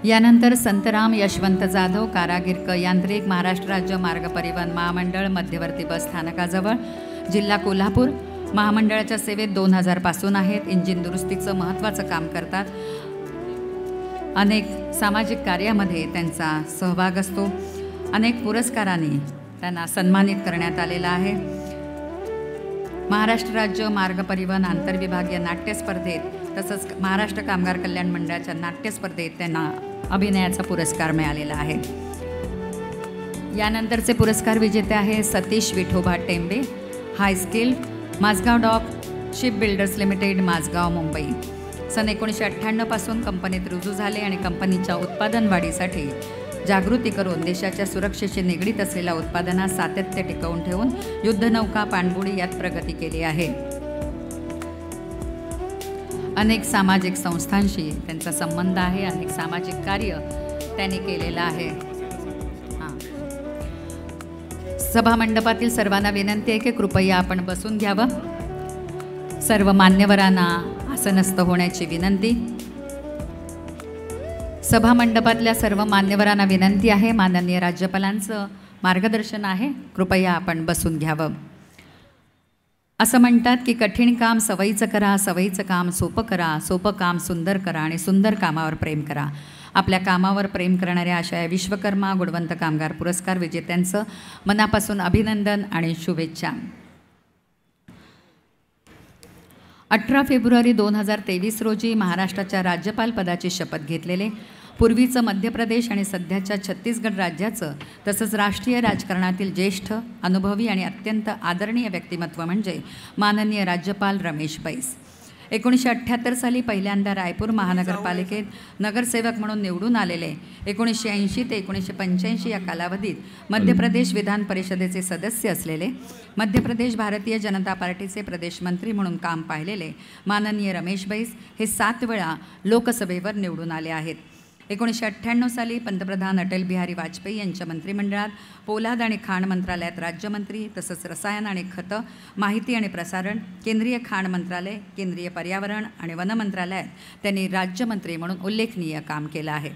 यानंतर संतराम यशवंत जाधव, कारागीर यांत्रिक, महाराष्ट्र राज्य मार्ग परिवहन महामंडळ, मध्यवर्ती बस स्थानकाजवळ, जिल्हा कोल्हापूर. महामंडळाच्या सेवेत 2000 पासून आहेत. इंजिन दुरुस्तीचं महत्त्वाचं काम करतात. अनेक सामाजिक कार्यामध्ये त्यांचा सहभाग असतो. अनेक पुरस्कारांनी त्यांना सन्मानित करण्यात आलेला आहे. महाराष्ट्र राज्य मार्ग परिवहन आंतरविभागीय नाट्य स्पर्धेत तसंच महाराष्ट्र कामगार कल्याण मंडळाच्या नाट्य स्पर्धेत त्यांना अभिनयाचा पुरस्कार मिळालेला आहे. यानंतरचे पुरस्कार विजेते आहे Satish Vithoba Tembe, high skill, Mazagon dock shipbuilders limited, Mazagon, Mumbai. सन 1998 पासून कंपनीत रुजू झाले आणि कंपनीच्या उत्पादन वाढीसाठी जागृती करून देशाच्या सुरक्षेशी निगडीत असलेल्या उत्पादनात सातत्य टिकवून ठेवून युद्धनौका, पाणबुडी यात प्रगती केली आहे. अनेक सामाजिक संस्थांशी त्यांचा संबंध आहे, अनेक सामाजिक कार्य त्यांनी केलेलं आहे. हां, सभामंडपातील सर्वांना विनंती आहे की कृपया आपण बसून घ्यावं. सर्व मान्यवरांना आसनस्थ होण्याची विनंती. सभामंडपातल्या सर्व मान्यवरांना विनंती आहे, माननीय राज्यपालांचं मार्गदर्शन आहे, कृपया आपण बसून घ्यावं. असं म्हणतात की कठीण काम सवयीचं करा, सवयीचं काम सोपं करा, सोपं काम सुंदर करा आणि सुंदर कामावर प्रेम करा. आपल्या कामावर प्रेम करणाऱ्या अशा या विश्वकर्मा गुणवंत कामगार पुरस्कार विजेत्यांचं मनापासून अभिनंदन आणि शुभेच्छा. 18 फेब्रुवारी 2023 रोजी महाराष्ट्राच्या राज्यपालपदाची शपथ घेतलेले पूर्वीचं मध्य प्रदेश आणि सध्याच्या छत्तीसगड राज्याचं तसंच राष्ट्रीय राजकारणातील ज्येष्ठ, अनुभवी आणि अत्यंत आदरणीय व्यक्तिमत्व म्हणजे माननीय राज्यपाल रमेश बैस. 1978 साली पहिल्यांदा रायपूर महानगरपालिकेत नगरसेवक म्हणून निवडून आलेले, 1980 ते 1985 या कालावधीत मध्य प्रदेश विधान परिषदेचे सदस्य असलेले, मध्य प्रदेश भारतीय जनता पार्टीचे प्रदेशमंत्री म्हणून काम पाहिलेले माननीय रमेश बैस हे 7 वेळा लोकसभेवर निवडून आले आहेत. 1998 साली पंतप्रधान अटल बिहारी वाजपेयी यांच्या मंत्रिमंडळात पोलाद आणि खाण मंत्रालयात राज्यमंत्री, तसंच रसायन आणि खतं, माहिती आणि प्रसारण, केंद्रीय खाण मंत्रालय, केंद्रीय पर्यावरण आणि वन मंत्रालयात त्यांनी राज्यमंत्री म्हणून उल्लेखनीय काम केलं आहे.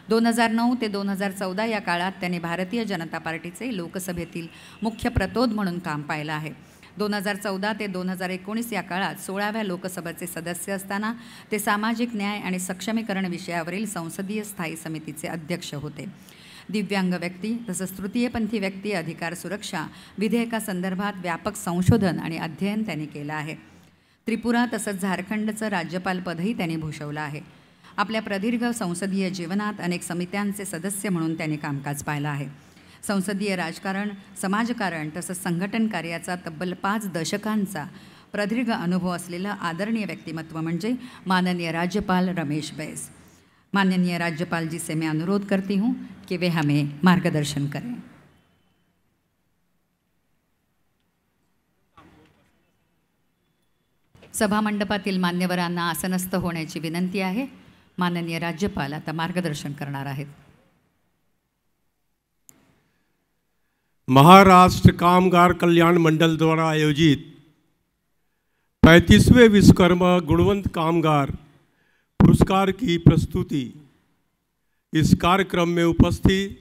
2009 ते 2014 या काळात त्यांनी भारतीय जनता पार्टीचे लोकसभेतील मुख्य प्रतोद म्हणून काम पाहिलं आहे. 2014 ते 2019 या काळात 16व्या लोकसभेचे सदस्य असताना ते सामाजिक न्याय आणि सक्षमीकरण विषयावरील संसदीय स्थायी समितीचे अध्यक्ष होते. दिव्यांग व्यक्ती तसंच तृतीयपंथी व्यक्ती अधिकार सुरक्षा विधेयकासंदर्भात व्यापक संशोधन आणि अध्ययन त्यांनी केलं आहे. त्रिपुरा तसंच झारखंडचं राज्यपालपदही त्यांनी भूषवलं आहे. आपल्या प्रदीर्घ संसदीय जीवनात अनेक समित्यांचे सदस्य म्हणून त्यांनी कामकाज पाहिलं आहे. संसदीय राजकारण, समाजकारण तसंच संघटन कार्याचा तब्बल 5 दशकांचा प्रदीर्घ अनुभव असलेलं आदरणीय व्यक्तिमत्व म्हणजे माननीय राज्यपाल रमेश बैस. माननीय राज्यपाल जी से मैं अनुरोध करती हूँ कि वे हमें मार्गदर्शन करें. सभामंडपातील मान्यवरांना आसनस्थ होण्याची विनंती आहे. माननीय राज्यपाल आता मार्गदर्शन करणार आहेत.
महाराष्ट्र कामगार कल्याण मंडल द्वारा आयोजित 35वें विश्वकर्मा गुणवंत कामगार पुरस्कार की प्रस्तुति। इस कार्यक्रम में उपस्थित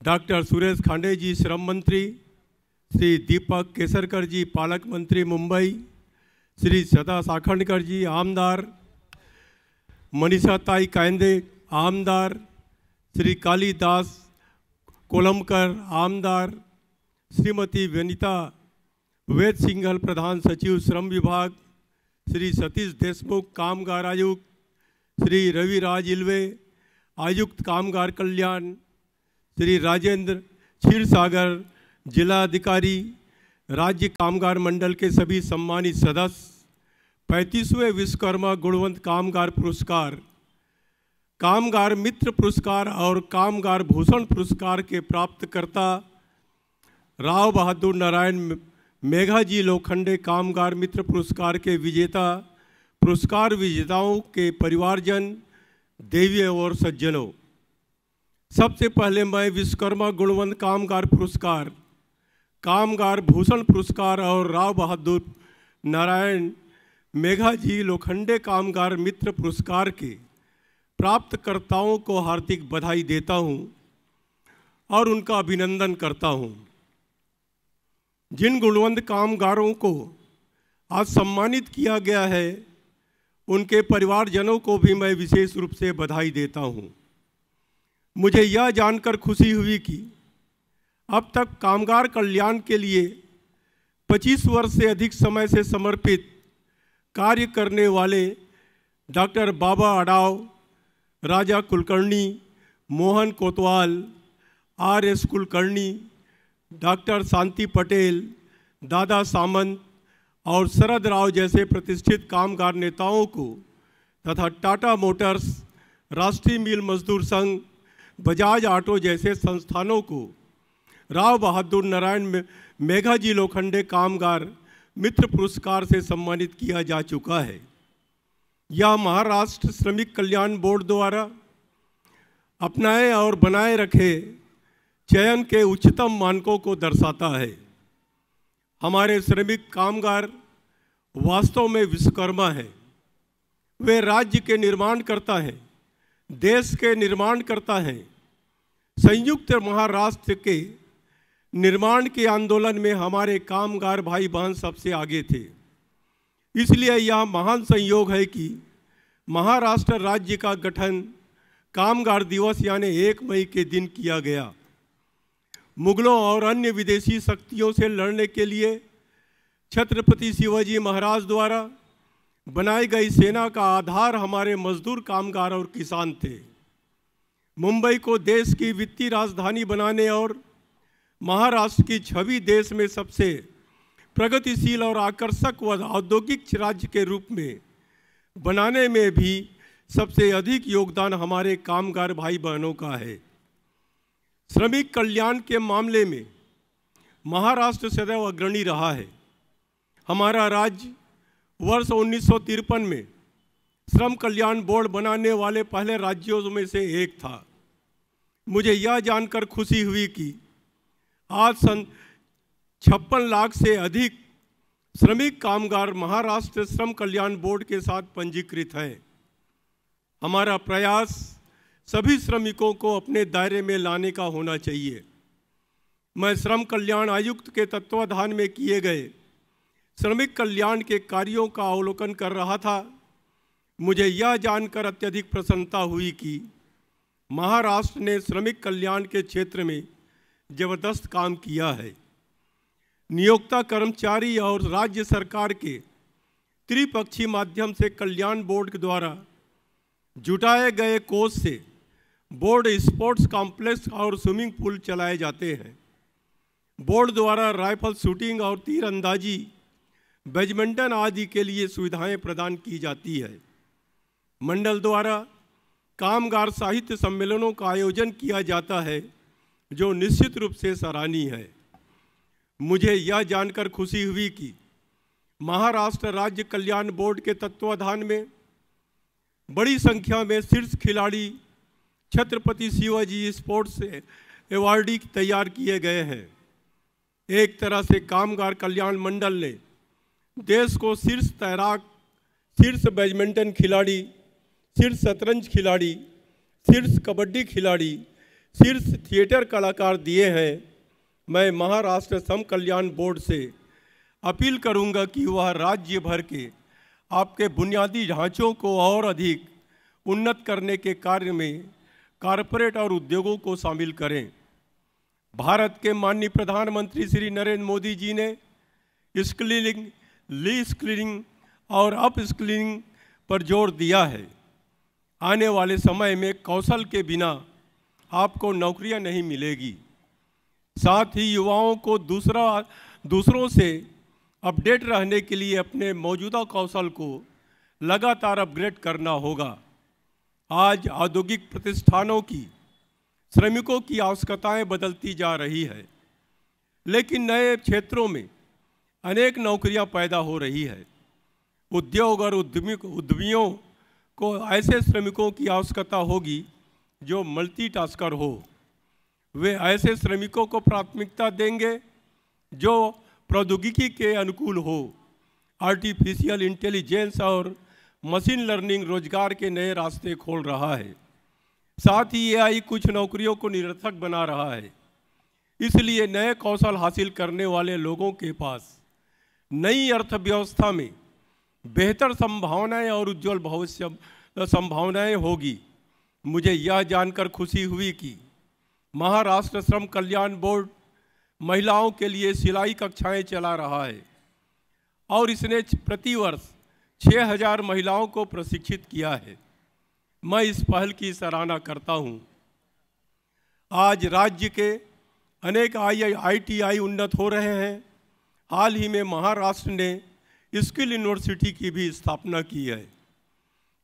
डॉक्टर सुरेश खांडे जी श्रम मंत्री, श्री दीपक केसरकर जी पालक मंत्री मुंबई, श्री सदा साखंडकर जी आमदार, मनीषा ताई कायंदे आमदार, श्री कालीदास कोलमकर आमदार, श्रीमती वनिता वेद सिंघल प्रधान सचिव श्रम विभाग, श्री सतीश देशमुख कामगार आयुक्त, श्री रविराज इल्वे आयुक्त कामगार कल्याण, श्री राजेंद्र क्षीरसागर जिलाधिकारी, राज्य कामगार मंडल के सभी सम्मानित सदस्य, 35वें विश्वकर्मा गुणवंत कामगार पुरस्कार, कामगार मित्र पुरस्कार और कामगार भूषण पुरस्कार के प्राप्तकर्ता राव बहादुर नारायण मेघाजी लोखंडे कामगार मित्र पुरस्कार के विजेता, पुरस्कार विजेताओं के परिवारजन, देवी और सज्जनों, सबसे पहले मैं विश्वकर्मा गुणवंत कामगार पुरस्कार, कामगार भूषण पुरस्कार और राव बहादुर नारायण मेघाजी लोखंडे कामगार मित्र पुरस्कार के प्राप्तकर्ताओं को हार्दिक बधाई देता हूं और उनका अभिनंदन करता हूं। जिन गुणवंत कामगारों को आज सम्मानित किया गया है, उनके परिवारजनों को भी मैं विशेष रूप से बधाई देता हूं। मुझे यह जानकर खुशी हुई कि अब तक कामगार कल्याण के लिए 25 वर्ष से अधिक समय से समर्पित कार्य करने वाले डॉक्टर बाबा अडाव, राजा कुलकर्णी, मोहन कोतवाल, आर.एस. कुलकर्णी, डॉक्टर शांति पटेल, दादा सामंत और शरद राव जैसे प्रतिष्ठित कामगार नेताओं को तथा टाटा मोटर्स, राष्ट्रीय मिल मजदूर संघ, बजाज ऑटो जैसे संस्थानों को राव बहादुर नारायण मेघाजी लोखंडे कामगार मित्र पुरस्कार से सम्मानित किया जा चुका है। यह महाराष्ट्र श्रमिक कल्याण बोर्ड द्वारा अपनाए और बनाए रखे चयन के उच्चतम मानकों को दर्शाता है। हमारे श्रमिक कामगार वास्तव में विश्वकर्मा हैं। वे राज्य के निर्माण करता है, देश के निर्माण करता है। संयुक्त महाराष्ट्र के निर्माण के आंदोलन में हमारे कामगार भाई बहन सबसे आगे थे। इसलिए यह महान संयोग है कि महाराष्ट्र राज्य का गठन कामगार दिवस यानी 1 मई के दिन किया गया। मुगलों और अन्य विदेशी शक्तियों से लड़ने के लिए छत्रपति शिवाजी महाराज द्वारा बनाई गई सेना का आधार हमारे मजदूर, कामगार और किसान थे। मुंबई को देश की वित्तीय राजधानी बनाने और महाराष्ट्र की छवि देश में सबसे प्रगतिशील और आकर्षक व औद्योगिक राज्य के रूप में बनाने में भी सबसे अधिक योगदान हमारे कामगार भाई बहनों का है। श्रमिक कल्याण के मामले में महाराष्ट्र सदैव अग्रणी रहा है। हमारा राज्य वर्ष 1953 में श्रम कल्याण बोर्ड बनाने वाले पहले राज्यों में से एक था। मुझे यह जानकर खुशी हुई कि आज 56 लाख से अधिक श्रमिक कामगार महाराष्ट्र श्रम कल्याण बोर्ड के साथ पंजीकृत हैं। हमारा प्रयास सभी श्रमिकों को अपने दायरे में लाने का होना चाहिए। मैं श्रम कल्याण आयुक्त के तत्वाधान में किए गए श्रमिक कल्याण के कार्यों का अवलोकन कर रहा था। मुझे यह जानकर अत्यधिक प्रसन्नता हुई कि महाराष्ट्र ने श्रमिक कल्याण के क्षेत्र में जबरदस्त काम किया है। नियोक्ता कर्मचारी और राज्य सरकार के त्रिपक्षीय माध्यम से कल्याण बोर्ड के द्वारा जुटाए गए कोष से बोर्ड स्पोर्ट्स कॉम्प्लेक्स और स्विमिंग पूल चलाए जाते हैं। बोर्ड द्वारा राइफल शूटिंग और तीरंदाजी, बैडमिंटन आदि के लिए सुविधाएं प्रदान की जाती है। मंडल द्वारा कामगार साहित्य सम्मेलनों का आयोजन किया जाता है, जो निश्चित रूप से सराहनीय है। मुझे यह जानकर खुशी हुई कि महाराष्ट्र राज्य कल्याण बोर्ड के तत्वाधान में बड़ी संख्या में शीर्ष खिलाड़ी छत्रपति शिवाजी स्पोर्ट्स अवार्डी तैयार किए गए हैं। एक तरह से कामगार कल्याण मंडल ने देश को शीर्ष तैराक, शीर्ष बैडमिंटन खिलाड़ी, शीर्ष शतरंज खिलाड़ी, शीर्ष कबड्डी खिलाड़ी, शीर्ष थिएटर कलाकार दिए हैं। मैं महाराष्ट्र श्रम कल्याण बोर्ड से अपील करूंगा कि वह राज्य भर के आपके बुनियादी ढांचों को और अधिक उन्नत करने के कार्य में कॉरपोरेट और उद्योगों को शामिल करें। भारत के माननीय प्रधानमंत्री श्री नरेंद्र मोदी जी ने स्किलिंग, ली स्किलिंग और अप स्किलिंग पर जोर दिया है। आने वाले समय में कौशल के बिना आपको नौकरियां नहीं मिलेगी। साथ ही युवाओं को दूसरों से अपडेट रहने के लिए अपने मौजूदा कौशल को लगातार अपग्रेड करना होगा। आज औद्योगिक प्रतिष्ठानों की श्रमिकों की आवश्यकताएं बदलती जा रही है, लेकिन नए क्षेत्रों में अनेक नौकरियां पैदा हो रही है। उद्योग और उद्यमियों को ऐसे श्रमिकों की आवश्यकता होगी जो मल्टीटास्कर हो। वे ऐसे श्रमिकों को प्राथमिकता देंगे जो प्रौद्योगिकी के अनुकूल हो। आर्टिफिशियल इंटेलिजेंस और मशीन लर्निंग रोजगार के नए रास्ते खोल रहा है। साथ ही एआई कुछ नौकरियों को निरर्थक बना रहा है। इसलिए नए कौशल हासिल करने वाले लोगों के पास नई अर्थव्यवस्था में बेहतर संभावनाएं और उज्जवल भविष्य संभावनाएं होगी। मुझे यह जानकर खुशी हुई कि महाराष्ट्र श्रम कल्याण बोर्ड महिलाओं के लिए सिलाई कक्षाएं चला रहा है और इसने प्रतिवर्ष 6000 महिलाओं को प्रशिक्षित किया है। मैं इस पहल की सराहना करता हूं। आज राज्य के अनेक ITI उन्नत हो रहे हैं। हाल ही में महाराष्ट्र ने स्किल यूनिवर्सिटी की भी स्थापना की है।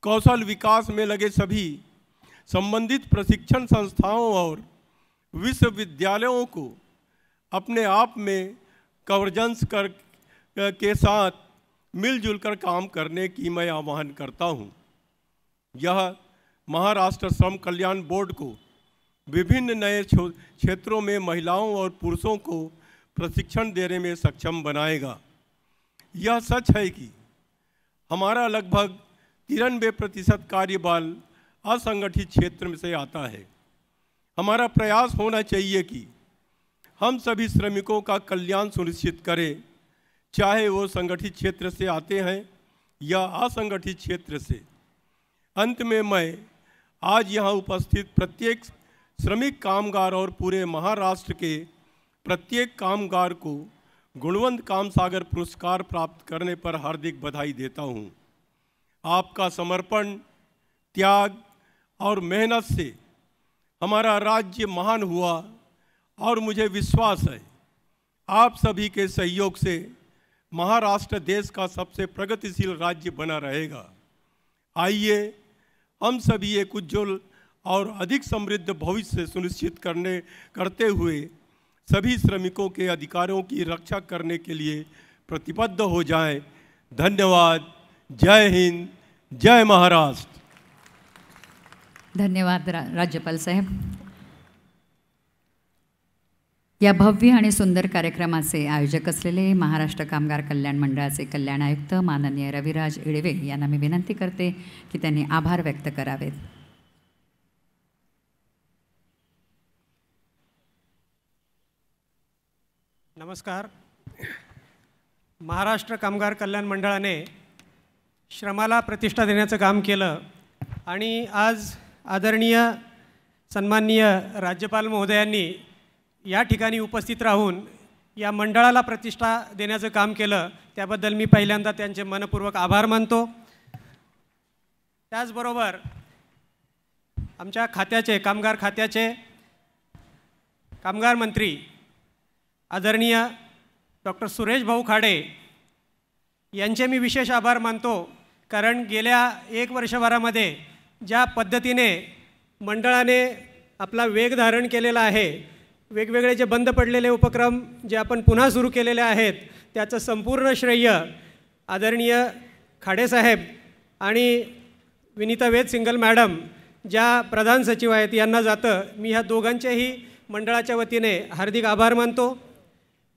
कौशल विकास में लगे सभी संबंधित प्रशिक्षण संस्थाओं और विश्वविद्यालयों को अपने आप में कन्वर्जेंस के साथ मिलजुल कर काम करने की मैं आह्वान करता हूं। यह महाराष्ट्र श्रम कल्याण बोर्ड को विभिन्न नए क्षेत्रों में महिलाओं और पुरुषों को प्रशिक्षण देने में सक्षम बनाएगा। यह सच है कि हमारा लगभग 93% कार्यबल असंगठित क्षेत्र में से आता है। हमारा प्रयास होना चाहिए कि हम सभी श्रमिकों का कल्याण सुनिश्चित करें, चाहे वो संगठित क्षेत्र से आते हैं या असंगठित क्षेत्र से। अंत में मैं आज यहाँ उपस्थित प्रत्येक श्रमिक कामगार और पूरे महाराष्ट्र के प्रत्येक कामगार को गुणवंत काम सागर पुरस्कार प्राप्त करने पर हार्दिक बधाई देता हूँ। आपका समर्पण, त्याग और मेहनत से हमारा राज्य महान हुआ और मुझे विश्वास है आप सभी के सहयोग से महाराष्ट्र देश का सबसे प्रगतिशील राज्य बना रहेगा। आइए हम सभी एक उज्जवल और अधिक समृद्ध भविष्य सुनिश्चित करते हुए सभी श्रमिकों के अधिकारों की रक्षा करने के लिए प्रतिबद्ध हो जाएं। धन्यवाद। जय हिंद, जय महाराष्ट्र।
धन्यवाद राज्यपाल साहेब। या भव्य आणि सुंदर कार्यक्रमाचे आयोजक असलेले महाराष्ट्र कामगार कल्याण मंडळाचे कल्याण आयुक्त माननीय रविराज इडवे यांना मी विनंती करते की त्यांनी आभार व्यक्त करावेत।
नमस्कार। महाराष्ट्र कामगार कल्याण मंडळाने श्रमाला प्रतिष्ठा देण्याचं काम केलं आणि आज आदरणीय सन्माननीय राज्यपाल महोदयांनी या ठिकाणी उपस्थित राहून या मंडळाला प्रतिष्ठा देण्याचं काम केलं, त्याबद्दल मी पहिल्यांदा त्यांचे मनपूर्वक आभार मानतो। त्याचबरोबर आमच्या खात्याचे कामगार खात्याचे कामगार मंत्री आदरणीय डॉक्टर सुरेश भाऊ खाडे यांचे मी विशेष आभार मानतो, कारण गेल्या 1 वर्षभरामध्ये ज्या पद्धतीने मंडळाने आपला वेग धारण केलेला आहे, वेगवेगळे जे बंद पडलेले उपक्रम जे आपण पुन्हा सुरू केलेले आहेत, त्याचं संपूर्ण श्रेय आदरणीय खाडेसाहेब आणि विनीता वेद सिंगल मॅडम ज्या प्रधान सचिव आहेत यांना जातं। मी ह्या दोघांचेही मंडळाच्या वतीने हार्दिक आभार मानतो।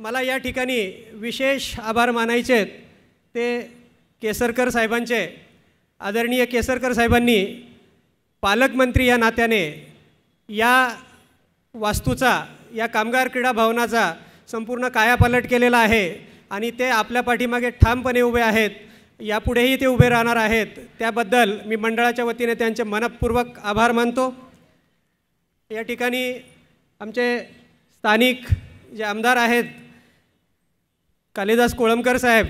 मला या ठिकाणी विशेष आभार मानायचे ते केसरकर साहेबांचे। आदरणीय केसरकर साहेबांनी पालकमंत्री या नात्याने या वास्तूचा, या कामगार क्रीडा भवनाचा संपूर्ण कायापालट केलेला आहे आणि ते आपल्या पाठीमागे ठामपणे उभे आहेत, यापुढेही ते उभे राहणार आहेत। त्याबद्दल मी मंडळाच्या वतीने त्यांचे मनपूर्वक आभार मानतो। या ठिकाणी आमचे स्थानिक जे आमदार आहेत कालिदास कोळंबकर साहेब,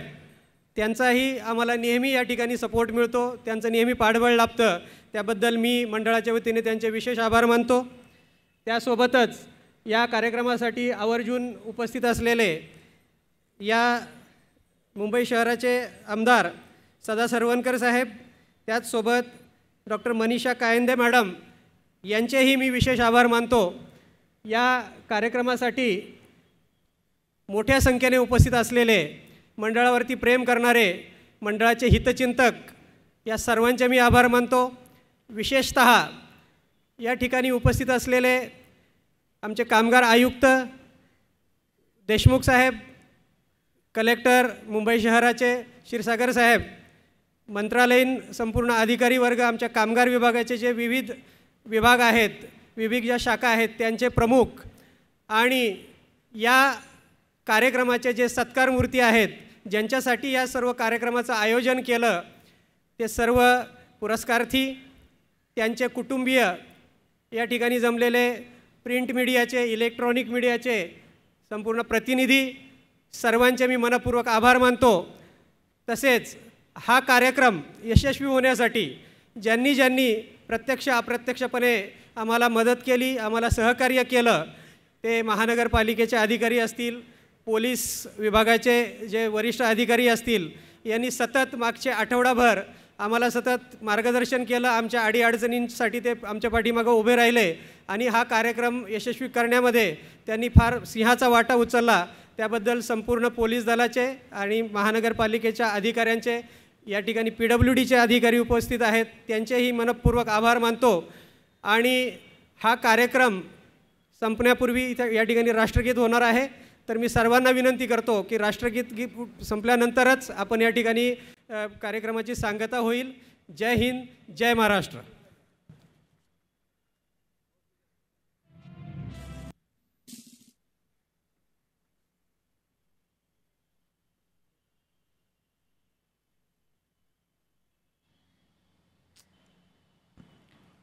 त्यांचाही आम्हाला नेहमी या ठिकाणी सपोर्ट मिळतो, त्यांचं नेहमी पाठबळ लाभतं, त्याबद्दल मी मंडळाच्या वतीने त्यांचे विशेष आभार मानतो। त्यासोबतच या कार्यक्रमासाठी आवर्जून उपस्थित असलेले या मुंबई शहराचे आमदार सदा सरवणकर साहेब, त्याचसोबत डॉक्टर मनीषा कायंदे मॅडम यांचेही मी विशेष आभार मानतो। या कार्यक्रमासाठी मोठ्या संख्येने उपस्थित असलेले, मंडळावरती प्रेम करणारे मंडळाचे हितचिंतक, या सर्वांचे मी आभार मानतो। विशेषतः या ठिकाणी उपस्थित असलेले आमचे कामगार आयुक्त देशमुख साहेब, कलेक्टर मुंबई शहराचे क्षीरसागर साहेब, मंत्रालयीन संपूर्ण अधिकारी वर्ग, आमच्या कामगार विभागाचे जे विविध विभाग आहेत, विविध ज्या शाखा आहेत त्यांचे प्रमुख, आणि या कार्यक्रमाचे जे सत्कार मूर्ती आहेत ज्यांच्यासाठी या सर्व कार्यक्रमाचं आयोजन केलं, ते सर्व पुरस्कार्थी, त्यांचे कुटुंबीय, या ठिकाणी जमलेले प्रिंट मीडियाचे, इलेक्ट्रॉनिक मीडियाचे संपूर्ण प्रतिनिधी, सर्वांचे मी मनपूर्वक आभार मानतो। तसेच हा कार्यक्रम यशस्वी होण्यासाठी ज्यांनी ज्यांनी प्रत्यक्ष अप्रत्यक्षपणे आम्हाला मदत केली, आम्हाला सहकार्य केलं, ते महानगरपालिकेचे अधिकारी असतील, पोलीस विभागाचे जे वरिष्ठ अधिकारी असतील, यांनी सतत मागचे आठवडाभर आम्हाला सतत मार्गदर्शन केलं, आमच्या अडीअडचणींसाठी ते आमच्या पाठीमागं उभे राहिले आणि हा कार्यक्रम यशस्वी करण्यामध्ये त्यांनी फार सिंहाचा वाटा उचलला। त्याबद्दल संपूर्ण पोलीस दलाचे आणि महानगरपालिकेच्या अधिकाऱ्यांचे या ठिकाणी PWDचे अधिकारी उपस्थित आहेत, त्यांचेही मनपूर्वक आभार मानतो। आणि हा कार्यक्रम संपण्यापूर्वी इथे या ठिकाणी राष्ट्रगीत होणार आहे, तर मी सर्वांना विनंती करतो की राष्ट्रगीत संपल्यानंतरच आपण या ठिकाणी कार्यक्रमाची सांगता होईल। जय हिंद, जय महाराष्ट्र।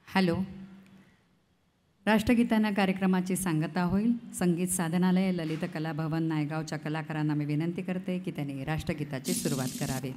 हॅलो, राष्ट्रगीतांना कार्यक्रमाची सांगता होईल। संगीत साधनालय, ललित कला भवन, नायगावच्या कलाकारांना मी विनंती करते की त्यांनी राष्ट्रगीताची सुरुवात करावी।